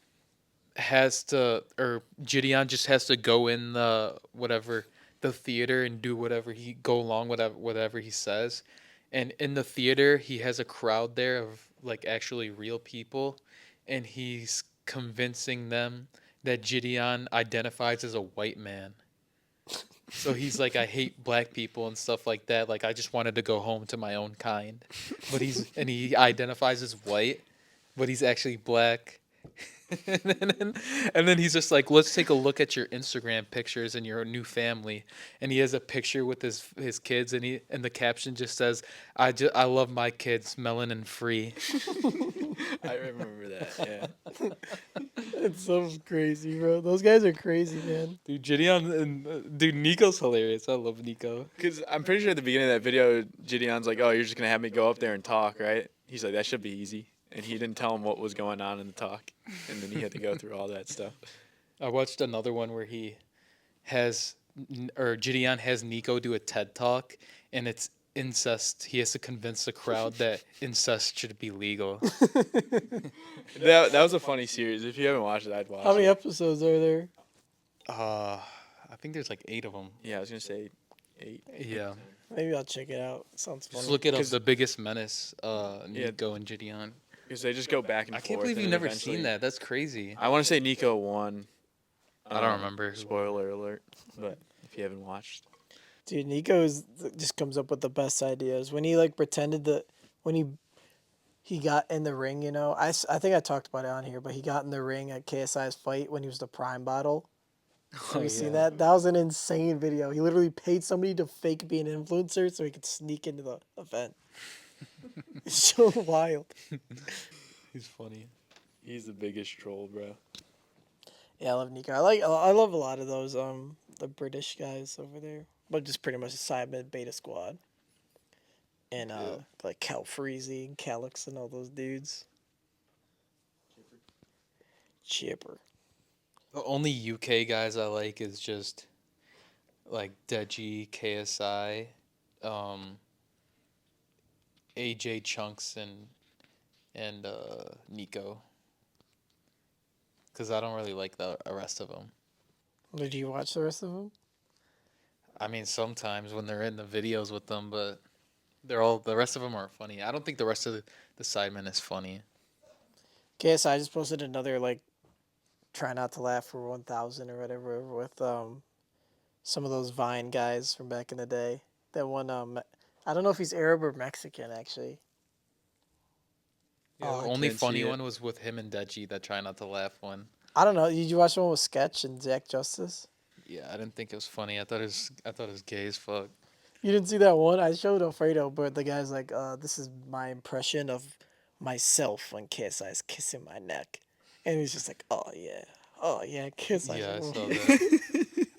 has to, or Gideon just has to go in the theater and do whatever he go along whatever he says, and in the theater he has a crowd there of like actually real people, and he's convincing them that Gideon identifies as a white man. So he's like, I hate black people and stuff like that. Like I just wanted to go home to my own kind, but he identifies as white, but he's actually black. and then he's just like, let's take a look at your Instagram pictures and your new family. And he has a picture with his kids, and the caption just says, I love my kids, melanin free.
I remember that. Yeah.
It's so crazy, bro. Those guys are crazy, man.
Dude, Gideon and dude, Nico's hilarious. I love Nico.
Because I'm pretty sure at the beginning of that video, Gideon's like, "Oh, you're just gonna have me go up there and talk, right?" He's like, "That should be easy." And he didn't tell him what was going on in the talk, and then he had to go through all that stuff.
I watched another one where Gideon has Nico do a TED talk, and it's incest. He has to convince the crowd that incest should be legal.
That was a funny series. If you haven't watched it, I'd watch
How many
it.
episodes are there?
I think there's like 8 of them.
Yeah, I was gonna say 8.
Yeah.
Maybe I'll check it out. Sounds funny.
Just look it up.
'Cause-
The Biggest Menace,
Yeah.
Nico and Gideon.
Because they just go back and
I
forth.
can't believe
and
you've
then
never
eventually-
seen that. That's crazy.
I want to say Nico won.
I don't remember.
Spoiler alert. But if you haven't watched,
Dude, Nico just comes up with the best ideas. When he like pretended that when he got in the ring, you know, I think I talked about it on here, but he got in the ring at KSI's fight when he was the Prime Bottle. Have you seen that? That was an insane video. He literally paid somebody to fake be an influencer so he could sneak into the event. It's so wild.
He's funny.
he's the biggest troll, bro.
Yeah, I love Nico. I love a lot of those the British guys over there, but just pretty much the Simon Beta Squad, and like Cal Freezy and Calix and all those dudes. Chipper.
The only UK guys I like is just like Deji, KSI, AJ Chunks, and Nico. Because I don't really like the rest of them.
Did you watch the rest of them?
I mean, sometimes when they're in the videos with them, but the rest of them aren't funny. I don't think the rest of the Sidemen is funny.
KSI just posted another like try not to laugh for 1,000 or whatever with some of those Vine guys from back in the day. That one I don't know if he's Arab or Mexican actually.
Yeah,
Oh,
the
I
only
can't see
funny
it.
one was with him and Deji, that try not to laugh one.
I don't know. Did you watch the one with Sketch and Zach Justice?
Yeah, I didn't think it was funny. I thought it was gay as fuck.
You didn't see that one? I showed Alfredo, but the guy's like, this is my impression of myself when KSI's kissing my neck. And he's just like, oh yeah, kiss.
Yeah, I saw that.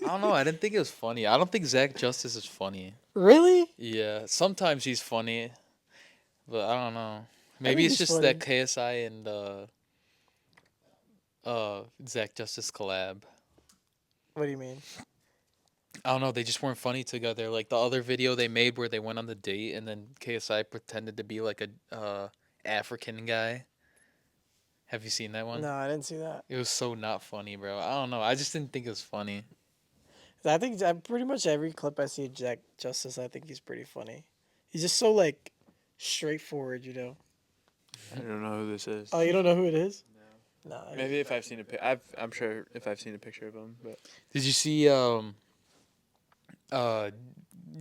I don't know. I didn't think it was funny. I don't think Zach Justice is funny.
Really?
Yeah, sometimes he's funny, but I don't know. Maybe
think
it's
he's
just that KSI and Zach Justice collab.
What do you mean?
I don't know. They just weren't funny together. Like the other video they made where they went on the date and then KSI pretended to be like a African guy. Have you seen that one?
No, I didn't see that.
It was so not funny, bro. I don't know. I just didn't think it was funny.
I think pretty much every clip I see of Zach Justice, I think he's pretty funny. He's just so like straightforward, you know.
I don't know who this is.
Oh, you don't know who it is? No.
Maybe if I've seen I'm sure if I've seen a picture of him, but
Did you see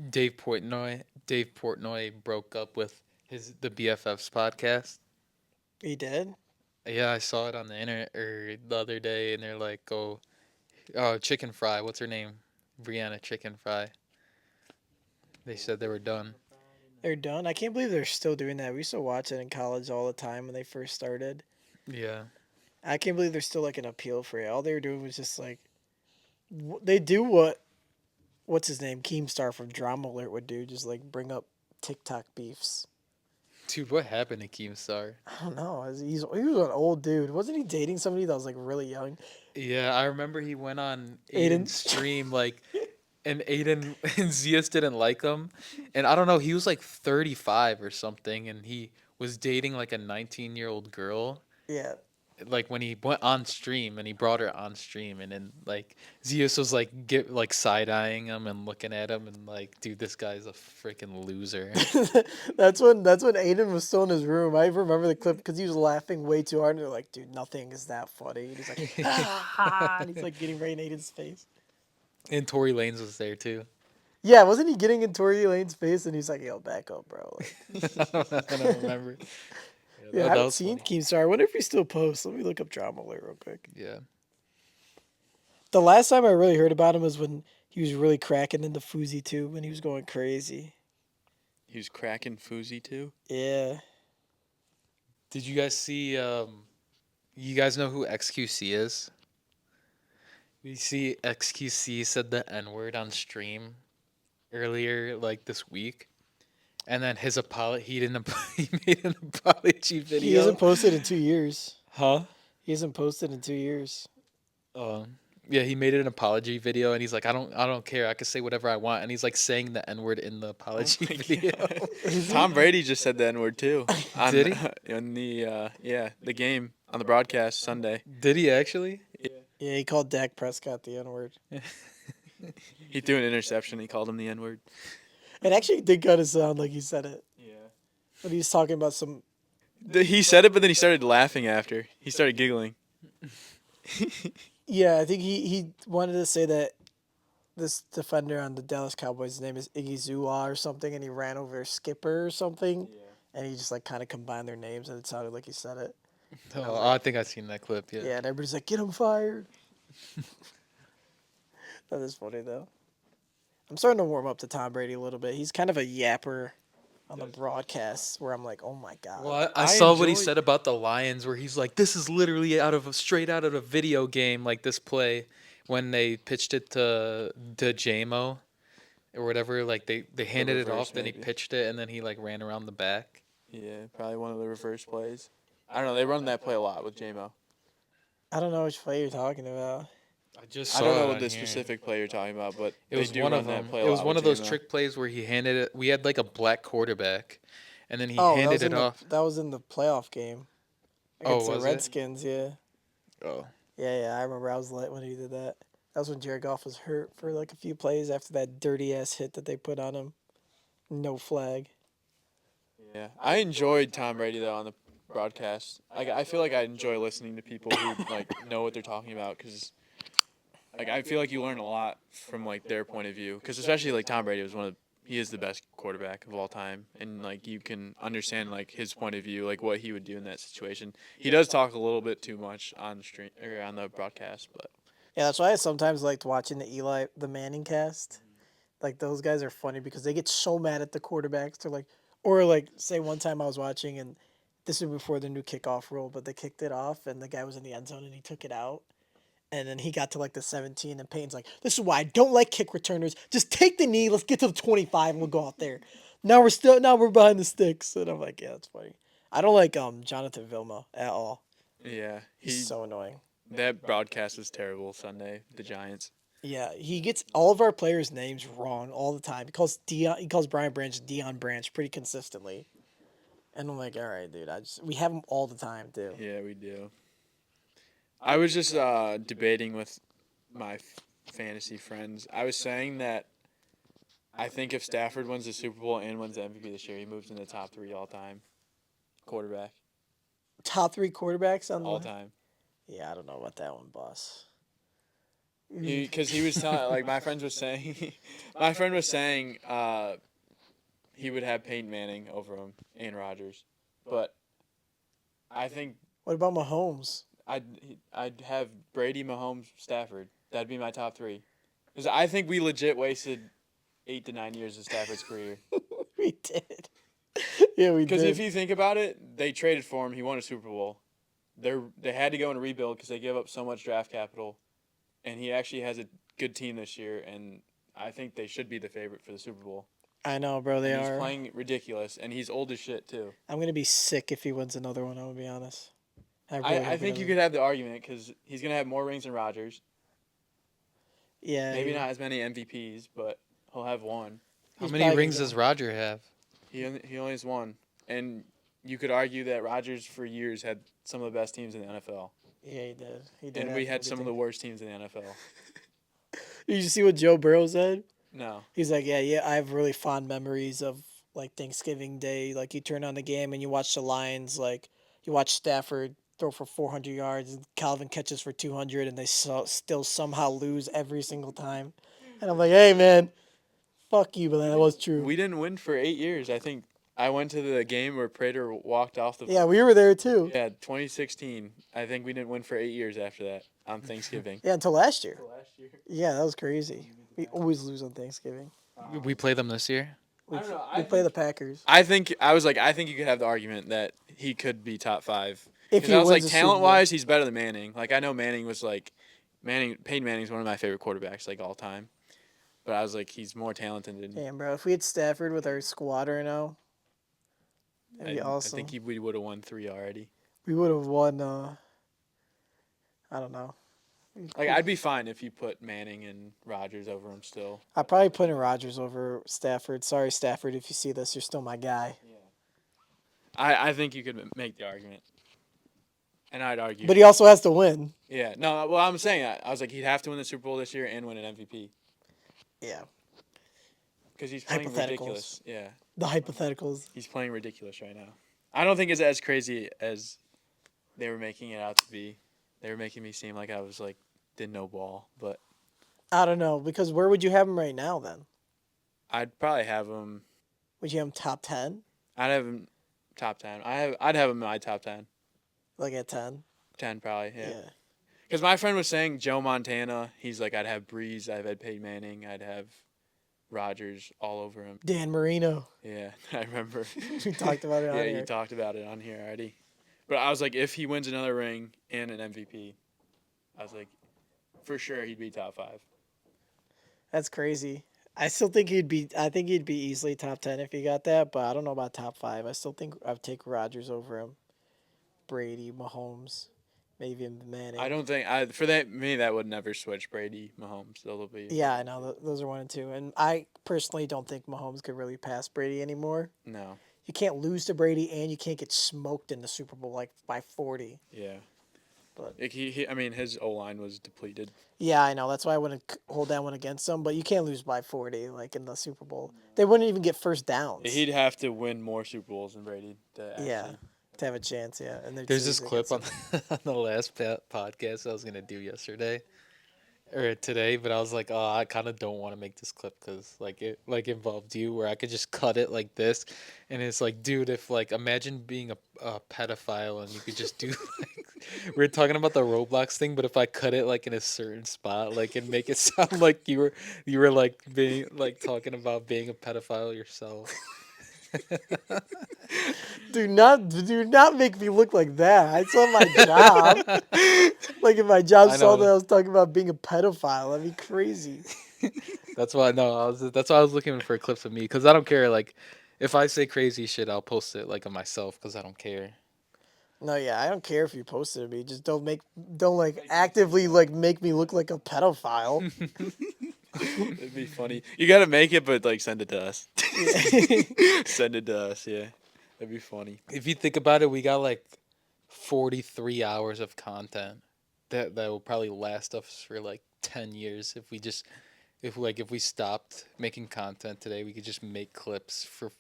Dave Portnoy? Dave Portnoy broke up with the BFFs podcast.
He did?
Yeah, I saw it on the internet or the other day, and they're like, "Oh, Chicken Fry. What's her name? Brianna Chicken Fry." They said they were done.
They're done? I can't believe they're still doing that. We used to watch it in college all the time when they first started.
Yeah.
I can't believe there's still like an appeal for it. All they were doing was just like they do what what's his name, Keemstar from Drama Alert would do, just like bring up TikTok beefs.
Dude, what happened to Keemstar?
I don't know. He was an old dude. Wasn't he dating somebody that was like really young?
Yeah, I remember he went on
Aiden.
Aiden's stream like, and Aiden and Zeus didn't like him, and I don't know. He was like 35 or something, and he was dating like a 19-year-old girl.
Yeah.
Like when he went on stream and he brought her on stream, and then like Zeus was like side eyeing him and looking at him and like, dude, this guy's a freaking loser.
That's when Aiden was still in his room. I remember the clip because he was laughing way too hard, and they're like, "Dude, nothing is that funny." And he's like, "Ah," and he's like getting right in Aiden's face.
And Tory Lanez was there too.
Yeah, wasn't he getting in Tory Lane's face? And he's like, "Yo, back up, bro." Like,
I don't remember.
yeah, I
that
haven't
was
seen
funny.
Keemstar. I wonder if he still posts. Let me look up Drama Alert real quick.
Yeah.
The last time I really heard about him was when he was really cracking into Fuzi too, when he was going crazy.
He was cracking Fousey too.
Yeah.
Did you guys see? You guys know who XQC is? You see, XQC said the N word on stream earlier, like this week, and then his apology. He didn't. He made an apology video.
He hasn't posted in 2 years.
Huh?
He hasn't posted in 2 years.
Yeah, he made an apology video, and he's like, I don't care. I can say whatever I want, and he's like saying the N word in the apology video.
Tom Brady just said the N word too. On,
Did he?
In the game on the broadcast Sunday.
Did he actually?
Yeah, he called Dak Prescott the N word.
He threw an interception. He called him the N word.
It actually did kind of sound like he said it.
Yeah.
But he was talking about some.
He said it, but then he started laughing after. He started giggling.
Yeah, I think he wanted to say that this defender on the Dallas Cowboys, his name is Iggy Zua or something, and he ran over Skipper or something. And he just like kind of combined their names, and it sounded like he said it.
Oh, I think I've seen that clip. Yeah.
Yeah, and everybody's like, "Get him fired." That is funny though. I'm starting to warm up to Tom Brady a little bit. He's kind of a yapper on the broadcasts, where I'm like, "Oh my god."
Well, I
I
saw what he
enjoy-
said about the Lions, where he's like, "This is literally straight out of a video game." Like this play, when they pitched it to JMO or whatever, like they handed it
reverse,
off, then he
maybe.
pitched it, and then he like ran around the back.
Yeah, probably one of the reverse plays. I don't know. They run that play a lot with JMO.
I don't know which play you're talking about.
I just
I
saw
don't
it
know
on
what the
here.
specific play you're talking about, but
It was
they do
one
run
of
that
them.
play a
It was
lot
one
with
of those
JMO.
trick plays where he handed it. We had like a black quarterback, and then he
Oh, that
handed
was
it off.
that was in the playoff game
Oh,
against the
was it?
Redskins. Yeah,
Oh,
yeah. I remember I was lit when he did that. That was when Jared Goff was hurt for like a few plays after that dirty ass hit that they put on him. No flag.
Yeah, I enjoyed Tom Brady though on the broadcast. I feel like I enjoy listening to people who like know what they're talking about because like I feel like you learn a lot from like their point of view because especially like Tom Brady was he is the best quarterback of all time and like you can understand like his point of view like what he would do in that situation. He does talk a little bit too much on stream or on the broadcast, but
Yeah, that's why I sometimes liked watching the Manning cast. Like those guys are funny because they get so mad at the quarterbacks. They're like, or like, say one time I was watching and this was before the new kickoff rule, but they kicked it off and the guy was in the end zone and he took it out. And then he got to like the 17 and Payne's like, "This is why I don't like kick returners. Just take the knee. Let's get to the 25 and we'll go out there." Now we're behind the sticks. And I'm like, yeah, that's funny. I don't like Jonathan Vilma at all.
yeah,
He's so annoying.
that broadcast was terrible Sunday. The Giants.
Yeah, he gets all of our players' names wrong all the time. He calls Brian Branch Dion Branch pretty consistently. And I'm like, all right, dude, we have him all the time, too.
Yeah, we do. I was just debating with my fantasy friends. I was saying that I think if Stafford wins the Super Bowl and wins the MVP this year, he moves in the top 3 all time. Quarterback
Top 3 quarterbacks on
all
the
time.
Yeah, I don't know about that one, boss.
Because he was telling like my friend was saying he would have Peyton Manning over him and Rodgers, but I think
What about Mahomes?
I'd have Brady, Mahomes, Stafford. That'd be my top 3. Because I think we legit wasted 8 to 9 years of Stafford's career.
We did. Yeah, we
Because
did.
if you think about it, they traded for him. He won a Super Bowl. They had to go and rebuild because they gave up so much draft capital, and he actually has a good team this year. And I think they should be the favorite for the Super Bowl.
I know, bro. They
And he's
are.
playing ridiculous, and he's old as shit too.
I'm gonna be sick if he wins another one. I'm gonna be honest. I really
I
hope he
think you
doesn't.
could have the argument because he's gonna have more rings than Rodgers.
Yeah.
Maybe not as many MVPs, but he'll have one.
How
He's
many
probably
rings
gonna
does
go-
Roger have?
He only has one, and you could argue that Rodgers for years had some of the best teams in the NFL,
Yeah, he did. He did.
and
have
we had some of the
everything.
worst teams in the NFL.
Did you see what Joe Burrow said?
No,
He's like, yeah, I have really fond memories of like Thanksgiving Day. Like you turn on the game and you watch the Lions. Like you watch Stafford throw for 400 yards, and Calvin catches for 200, and they still somehow lose every single time. And I'm like, hey man, fuck you, but that was true.
we didn't win for 8 years. I think I went to the game where Prater walked off the.
Yeah, we were there too.
Yeah, 2016. I think we didn't win for 8 years after that on Thanksgiving.
Yeah, until last year.
Last year.
Yeah, that was crazy. We always lose on Thanksgiving.
We play them this year.
We,
I don't know,
we
I
play the
think-
Packers.
I think you could have the argument that he could be top 5.
If
Because
he
I was
wins
like
the Super
talent
Bowl.
wise, he's better than Manning. Like I know Manning was like, Peyton Manning's one of my favorite quarterbacks like all time. But I was like, he's more talented than.
Damn, bro. If we had Stafford with our squad right now, that'd be
I
awesome.
think we would have won 3 already.
We would have won. I don't know.
Like I'd be fine if you put Manning and Rodgers over him still.
I'd probably put in Rodgers over Stafford. Sorry, Stafford, if you see this, you're still my guy.
I think you could make the argument. And I'd argue.
But he also has to win.
Yeah, no. Well, I'm saying I was like he'd have to win the Super Bowl this year and win an MVP
Yeah.
because he's playing
Hypotheticals.
ridiculous. Yeah,
The hypotheticals.
he's playing ridiculous right now. I don't think it's as crazy as they were making it out to be. They were making me seem like I was like didn't know ball, but
I don't know, because where would you have him right now then?
I'd probably have him.
Would you have him top 10?
I'd have him top 10. I'd have him in my top 10.
Like at 10?
10 probably.
Yeah.
Yeah. Because my friend was saying Joe Montana. He's like, I'd have Breeze. I'd have Peyton Manning. I'd have Rodgers all over him.
Dan Marino.
Yeah, I remember.
We talked about it on
Yeah,
here.
you talked about it on here already. But I was like, if he wins another ring and an MVP, I was like, for sure he'd be top 5.
That's crazy. I think he'd be easily top 10 if he got that, but I don't know about top 5. I still think I'd take Rodgers over him. Brady, Mahomes, maybe even Manning.
I don't think that would never switch Brady, Mahomes. They'll be.
Yeah, I know. Those are 1 and 2. And I personally don't think Mahomes could really pass Brady anymore.
No.
You can't lose to Brady, and you can't get smoked in the Super Bowl like by 40.
Yeah.
But
Like I mean, his O line was depleted.
yeah, I know. That's why I wouldn't hold that one against them. But you can't lose by 40 like in the Super Bowl. They wouldn't even get first downs.
He'd have to win more Super Bowls than Brady to actually.
Yeah. To have a chance, yeah. And
There's this clip on on the last podcast I was gonna do yesterday or today, but I was like, oh, I kind of don't want to make this clip because like it involved you, where I could just cut it like this, and it's like, dude, if like imagine being a pedophile and you could just do like we are talking about the Roblox thing, but if I cut it like in a certain spot, like and make it sound like you were like being like talking about being a pedophile yourself.
Do not make me look like that. I saw my job. Like if my job
I
saw
know.
that I was talking about being a pedophile, that'd be crazy.
That's why that's why I was looking for clips of me, because I don't care. Like, if I say crazy shit, I'll post it like of myself because I don't care.
No, yeah, I don't care if you post it to me. Just don't like actively like make me look like a pedophile.
It'd be funny. You gotta make it, but like send it to us. Send it to us. Yeah, that'd be funny.
If you think about it, we got like 43 hours of content that will probably last us for like 10 years if we stopped making content today. We could just make clips for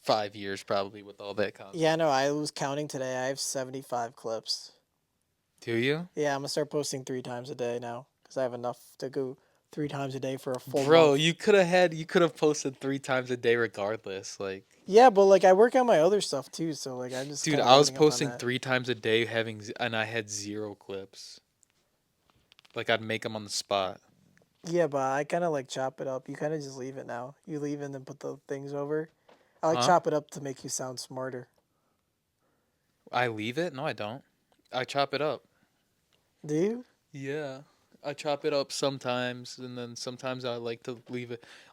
5 years probably with all that content.
Yeah, no, I was counting today. I have 75 clips.
Do you?
Yeah, I'm gonna start posting 3 times a day now because I have enough to go 3 times a day for a full
Bro,
month.
you could have posted 3 times a day regardless. Like,
Yeah, but like I work on my other stuff too, so like I just
dude,
kinda
I was
loading up on
posting
that.
3 times a day and I had 0 clips. Like, I'd make them on the spot.
Yeah, but I kind of like chop it up. You kind of just leave it now. You leave and then put the things over. I like
Huh?
chop it up to make you sound smarter.
I leave it? No, I don't. I chop it up.
Do you?
Yeah. I chop it up sometimes, and then sometimes I like to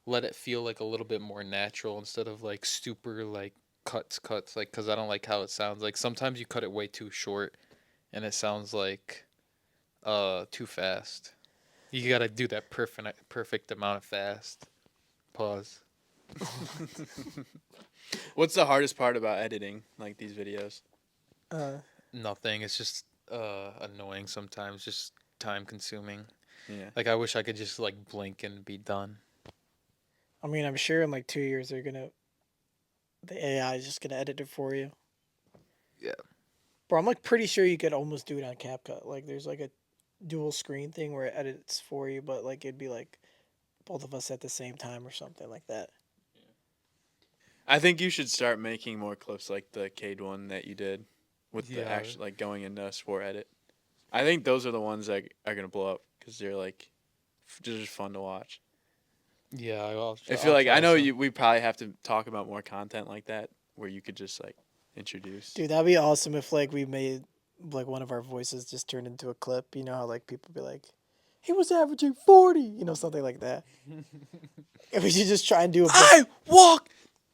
let it feel like a little bit more natural instead of like super like cuts, like because I don't like how it sounds. Like sometimes you cut it way too short, and it sounds like too fast. You gotta do that perfect amount of fast. Pause.
What's the hardest part about editing like these videos?
Uh,
Nothing. It's just annoying sometimes. Just time consuming.
Yeah.
Like I wish I could just like blink and be done.
I mean, I'm sure in like 2 years the AI is just gonna edit it for you.
Yeah.
Bro, I'm like pretty sure you could almost do it on CapCut. Like, there's like a dual screen thing where it edits for you, but like it'd be like both of us at the same time or something like that.
I think you should start making more clips like the Cade one that you did with the
Yeah.
actual like going into sport edit. I think those are the ones that are gonna blow up because they're like just fun to watch.
Yeah.
I feel
I'll
like I
try
know
some.
we probably have to talk about more content like that where you could just like introduce.
Dude, that'd be awesome if like we made like one of our voices just turned into a clip. You know how like people be like, he was averaging 40, something like that. And we should just try and do a bunch.
I walk.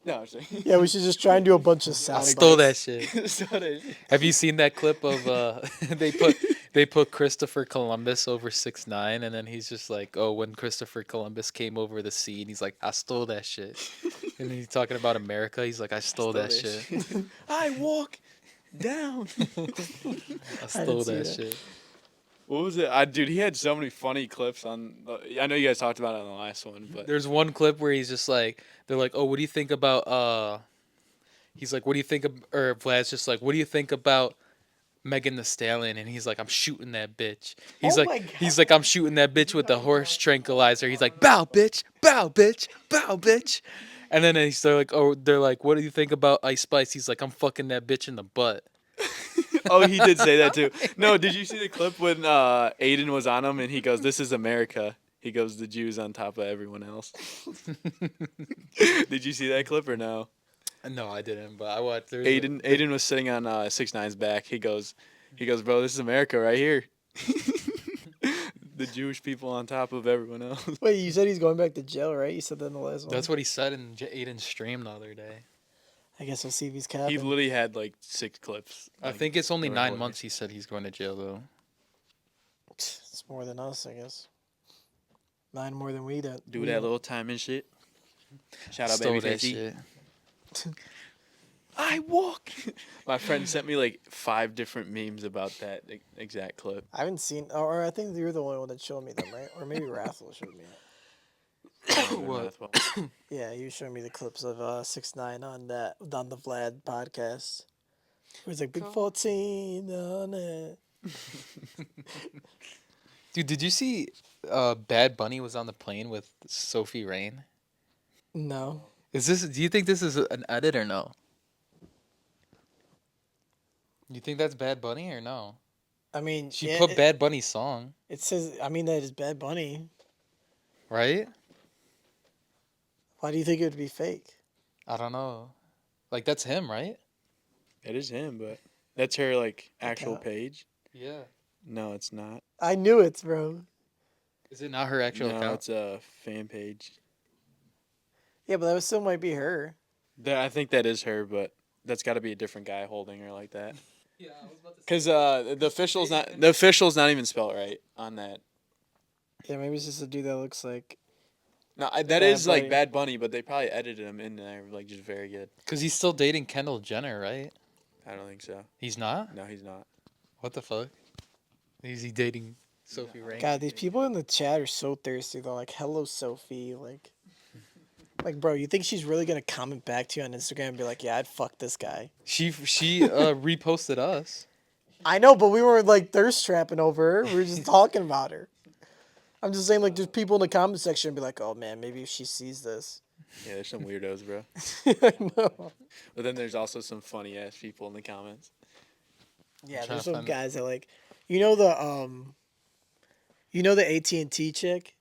No, I'm saying.
Yeah, we should just try and do a bunch of sound
I stole that
bites.
shit.
So that-
Have you seen that clip of they put Christopher Columbus over 6'9", and then he's just like, oh, when Christopher Columbus came over the sea, and he's like, I stole that shit. And then he's talking about America. He's like, I stole that shit.
I walk down.
I
I didn't
stole
see
that
that.
shit.
What was it? Dude, he had so many funny clips on. I know you guys talked about it on the last one, but
There's one clip where he's just like, they're like, oh, what do you think about He's like, what do you think of, or Vlad's just like, what do you think about Megan the Stallion? And he's like, I'm shooting that bitch.
Oh my
He's like, I'm shooting that bitch with the horse tranquilizer. He's like, bow bitch, bow bitch, bow bitch. And then they're like, what do you think about Ice Spice? He's like, I'm fucking that bitch in the butt.
oh, he did say that too. No, did you see the clip when Aiden was on him and he goes, "This is America." He goes, "The Jews on top of everyone else." Did you see that clip or no?
No, I didn't, but I watched.
Aiden was sitting on 6ix9ine's back. He goes, "Bro, this is America right here." The Jewish people on top of everyone else.
Wait, you said he's going back to jail, right? You said that in the last one.
That's what he said in Aiden's stream the other day.
I guess we'll see if he's
He
capping.
literally had like 6 clips.
I
like,
think it's only
the
9
recording.
months. He said he's going to jail though.
It's more than us, I guess. 9 more than we did.
Do that little time and shit. Shout out,
Stole
baby
that
50.
shit.
I walk. My friend sent me like 5 different memes about that exact clip.
I haven't seen, or I think you're the only one that showed me them, right? Or maybe Rathel showed me it.
What?
Yeah, you showed me the clips of 6ix9ine on the Vlad podcast. It was like big 14 on it.
Dude, did you see Bad Bunny was on the plane with Sophie Rain?
No,
Do you think this is an edit or no? You think that's Bad Bunny or no?
I mean,
She
yeah,
put Bad Bunny's song,
it says. I mean, that is Bad Bunny.
right?
Why do you think it would be fake?
I don't know. Like that's him, right?
It is him, but that's her like actual
Okay.
page.
Yeah.
No, it's not.
I knew it, bro.
Is it not her actual
No,
account?
it's a fan page.
Yeah, but that still might be her.
I think that is her, but that's got to be a different guy holding her like that.
Yeah, I was about to
Cause the official's not even spelled right on that.
Yeah, maybe it's just a dude that looks like.
No, that
Bad
is like
Bunny.
Bad Bunny, but they probably edited him in there like just very good.
Because he's still dating Kendall Jenner, right?
I don't think so.
He's not?
No, he's not.
What the fuck? Is he dating Sophie Rain?
God, these people in the chat are so thirsty. They're like, "Hello, Sophie." Like, bro, you think she's really gonna comment back to you on Instagram and be like, "Yeah, I'd fuck this guy."
She reposted us.
I know, but we weren't like thirst trapping over her. We were just talking about her. I'm just saying, like, there's people in the comment section be like, "Oh man, maybe if she sees this."
Yeah, there's some weirdos, bro.
I know.
But then there's also some funny ass people in the comments.
Yeah,
trying
there's
to
some
find-
guys that like, the AT&T chick.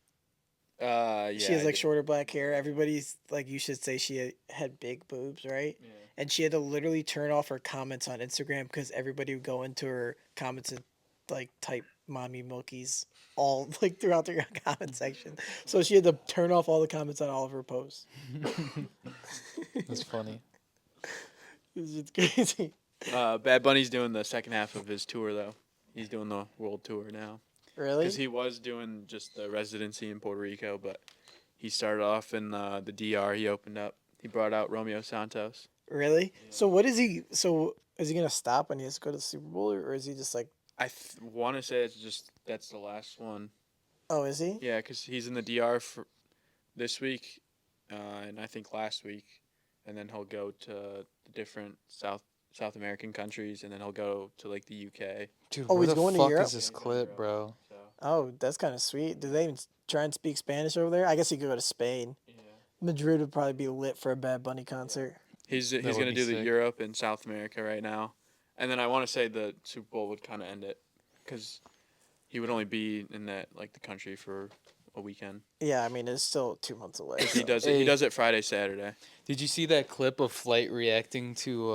Yeah.
She has
I
like
did.
shorter black hair. Everybody's like, you should say she had big boobs, right?
Yeah.
And she had to literally turn off her comments on Instagram because everybody would go into her comments and like type mommy milkies all like throughout the comment section. So she had to turn off all the comments on all of her posts.
That's funny.
It's just crazy.
Bad Bunny's doing the second half of his tour though. He's doing the world tour now.
Really?
Because he was doing just the residency in Puerto Rico, but he started off in the DR. He opened up. He brought out Romeo Santos.
Really? So what is he? So is he gonna stop when he has to go to the Super Bowl, or is he just like,
I want to say that's the last one.
oh, is he?
Yeah, because he's in the DR for this week, and I think last week, and then he'll go to the different South American countries, and then he'll go to like the UK.
Dude,
Oh,
where
he's
the
going to
fuck
Europe?
is this clip, bro?
So
Oh, that's kind of sweet. Do they even try and speak Spanish over there? I guess he could go to Spain.
yeah,
Madrid would probably be lit for a Bad Bunny concert.
he's
would
gonna
be
do the
sick.
Europe and South America right now, and then I want to say the Super Bowl would kind of end it, because he would only be in that like the country for a weekend.
Yeah, I mean it's still 2 months away.
He
so-
does it. He does it Friday, Saturday.
Did you see that clip of Flight reacting to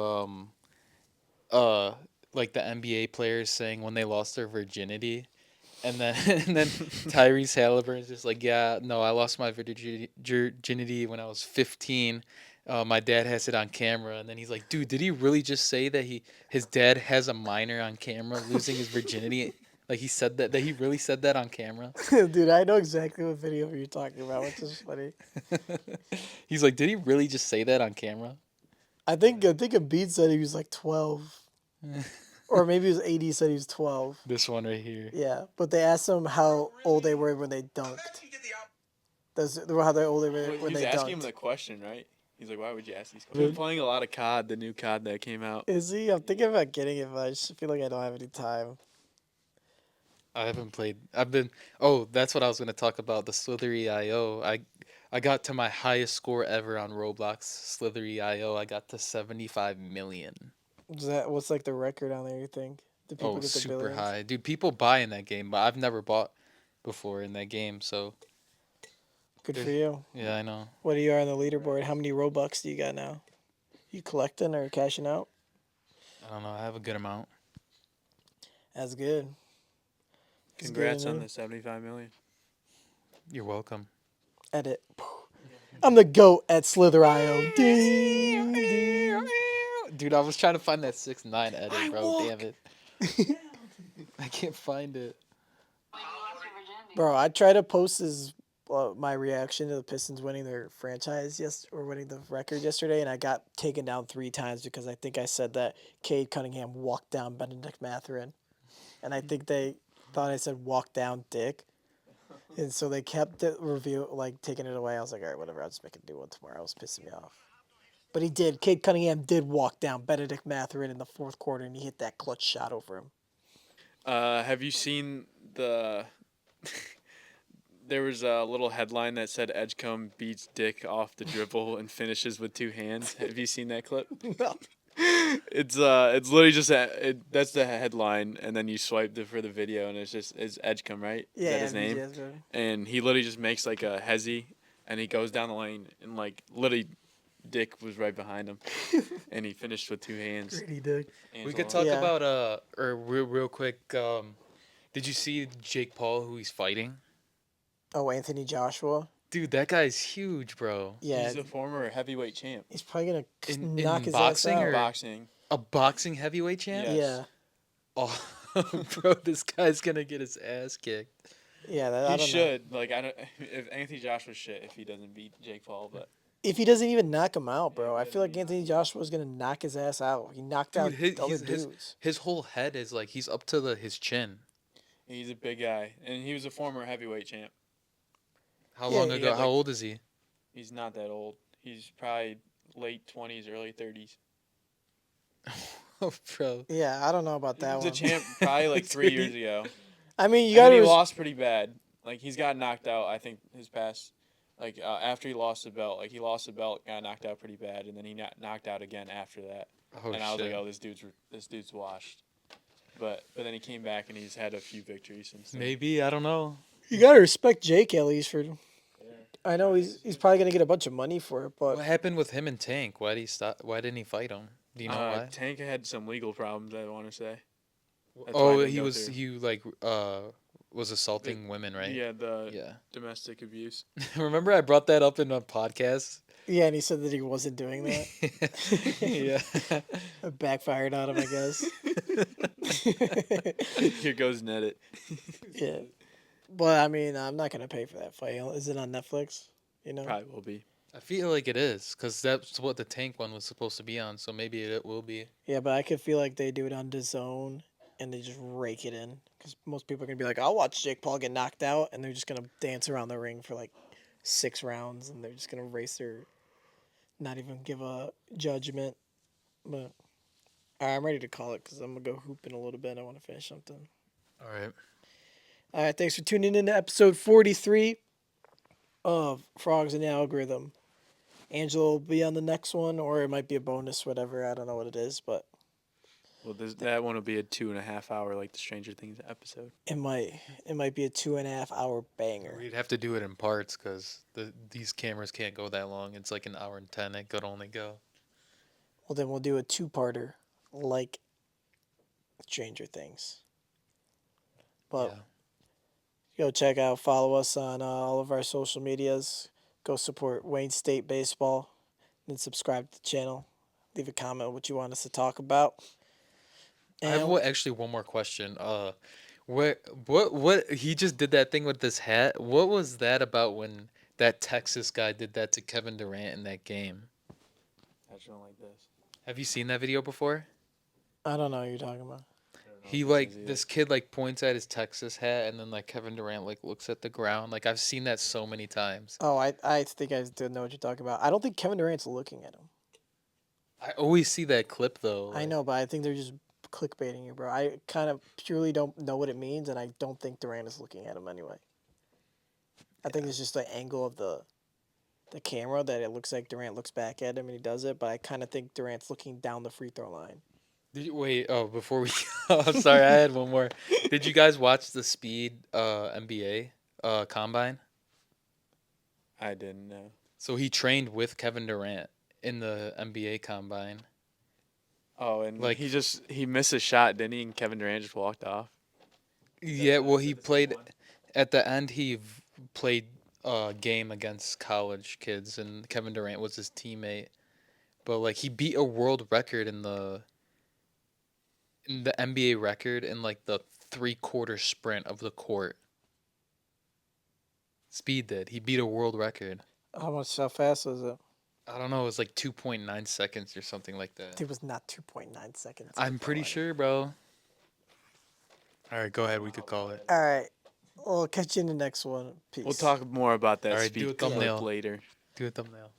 uh like the NBA players saying when they lost their virginity? And then and then Tyrese Halliburton's just like, yeah, no, I lost my virginity when I was 15. My dad has it on camera, and then he's like, dude, did he really just say that his dad has a minor on camera losing his virginity? Like he said that he really said that on camera.
Dude, I know exactly what video you're talking about, which is funny.
He's like, did he really just say that on camera?
I think Embiid said he was like 12, or maybe it was AD said he was 12.
This one right here.
Yeah, but they asked him how old they were when they dunked. That's how they're old they were when
He's
they
asking him
dunked.
the question, right? He's like, why would you ask these questions? He's playing a lot of COD, the new COD that came out.
Is he? I'm thinking about getting it, but I just feel like I don't have any time.
I haven't played. I've been. Oh, that's what I was gonna talk about. The Slithery IO. I got to my highest score ever on Roblox. Slithery IO. I got to 75 million.
What's like the record on there? You think? Do people
Oh,
get the
super
billions?
high, dude. People buy in that game, but I've never bought before in that game. So
Good for you.
yeah, I know.
What are you on the leaderboard? How many Robux do you got now? You collecting or cashing out?
I don't know. I have a good amount.
That's good. That's
Congrats
good,
on
man.
the 75 million.
You're welcome.
Edit. I'm the GOAT at Slither.io. Ding, ding.
Dude, I was trying to find that 6ix9ine edit, bro. Damn it. I can't find it.
Bro, I tried to post my reaction to the Pistons winning their franchise or winning the record yesterday, and I got taken down 3 times because I think I said that Cade Cunningham walked down Benedict Mathurin, and I think they thought I said walk down Dick, and so they kept the review taking it away. I was like, all right, whatever, I'll just make a new one tomorrow. It was pissing me off. But he did. Cade Cunningham did walk down Benedict Mathurin in the fourth quarter, and he hit that clutch shot over him.
Have you seen the? There was a little headline that said Edgecombe beats Dick off the dribble and finishes with 2 hands. Have you seen that clip?
No.
It's literally just that's the headline, and then you swipe for the video, and it's Edgecombe, right? Is that his name?
MVS, bro.
And he literally just makes like a hezzy, and he goes down the lane, and like literally, Dick was right behind him, and he finished with 2 hands.
Greedy Dick.
We could talk
Yeah.
about or real quick. Did you see Jake Paul who he's fighting?
Oh, Anthony Joshua.
Dude, that guy's huge, bro.
Yeah,
He's a former heavyweight champ.
he's probably gonna
In
knock his
boxing
ass out.
or-
Boxing.
A boxing heavyweight champ?
Yes.
Yeah,
Oh, bro, this guy's gonna get his ass kicked.
yeah. I
He
don't
should. Like I don't. If Anthony Joshua shit if he doesn't beat Jake Paul, but
know. If he doesn't even knock him out, bro, I feel like Anthony Joshua's gonna knock his ass out. He knocked out
Dude,
the other dudes.
his whole head is like he's up to his chin.
he's a big guy, and he was a former heavyweight champ.
How
Yeah,
long
he
ago?
had,
How
like-
old is he?
He's not that old. He's probably late 20s, early 30s.
Oh, bro.
Yeah, I don't know about
He
that
was
one.
a champ probably like 3 years ago.
I mean, you
And then
gotta.
he lost pretty bad. Like he's got knocked out. I think his past, like after he lost the belt, like he lost the belt, got knocked out pretty bad, and then he got knocked out again after that.
Oh,
and I was
shit.
like, oh, this dude's washed. But then he came back and he's had a few victories since then.
Maybe, I don't know.
You gotta respect Jake at least for. I know he's probably gonna get a bunch of money for it, but
What happened with him and Tank? Why did he stop? Why didn't he fight him? Do you know why?
Tank had some legal problems, I want to say. That's why I
Oh,
didn't
he
go
was
through.
he was assaulting women, right?
Yeah, the
Yeah.
domestic abuse.
Remember I brought that up in a podcast?
Yeah, and he said that he wasn't doing that.
Yeah.
It backfired on him, I guess.
Here goes Net
Yeah. But I mean, I'm not gonna pay for that fight. Is it on Netflix? You know?
Probably will be.
I feel like it is because that's what the tank one was supposed to be on. So maybe it will be.
Yeah, but I could feel like they do it on DAZN and they just rake it in because most people are gonna be like, "I'll watch Jake Paul get knocked out," and they're just gonna dance around the ring for like 6 rounds, and they're just gonna race their, not even give a judgment. But all right, I'm ready to call it because I'm gonna go hoop in a little bit. I want to finish something.
All right.
All right, thanks for tuning in to episode 43 of Frogs in the Algorithm. Angela will be on the next one, or it might be a bonus, whatever. I don't know what it is, but
Well, that one will be a 2.5 hour like the Stranger Things episode.
it might be a 2.5 hour banger.
We'd have to do it in parts because these cameras can't go that long. It's like an hour and 10. It could only go.
Well, then we'll do a two-parter, like Stranger Things. But go check out, follow us on all of our social medias. Go support Wayne State Baseball, and subscribe to the channel. Leave a comment what you want us to talk about.
I have
And
actually one more question. What he just did that thing with this hat. What was that about when that Texas guy did that to Kevin Durant in that game?
Actually, like this.
Have you seen that video before?
I don't know what you're talking about.
He like this kid like points at his Texas hat and then like Kevin Durant like looks at the ground. Like I've seen that so many times.
Oh, I think I did know what you're talking about. I don't think Kevin Durant's looking at him.
I always see that clip though.
I know, but I think they're just clickbaiting you, bro. I kind of purely don't know what it means, and I don't think Durant is looking at him anyway. I think it's just the angle of the camera that it looks like Durant looks back at him and he does it, but I kind of think Durant's looking down the free throw line.
Did you wait? Oh, before we, I'm sorry, I had one more. Did you guys watch the Speed NBA combine?
I didn't know.
So he trained with Kevin Durant in the NBA combine.
Oh, and
Like-
he missed a shot, didn't he? And Kevin Durant just walked off.
Yeah, well, he played at the end. Played a game against college kids, and Kevin Durant was his teammate. But like he beat a world record in the NBA record in like the 3/4 sprint of the court. Speed did. He beat a world record.
How fast was it?
I don't know. It was like 2.9 seconds or something like that.
It was not 2.9 seconds.
I'm pretty sure, bro. All right, go ahead. We could call it.
All right. Well, catch you in the next one. Peace.
We'll talk more about that
All right, do
speed
a
clip
thumbnail.
later.
Do a thumbnail.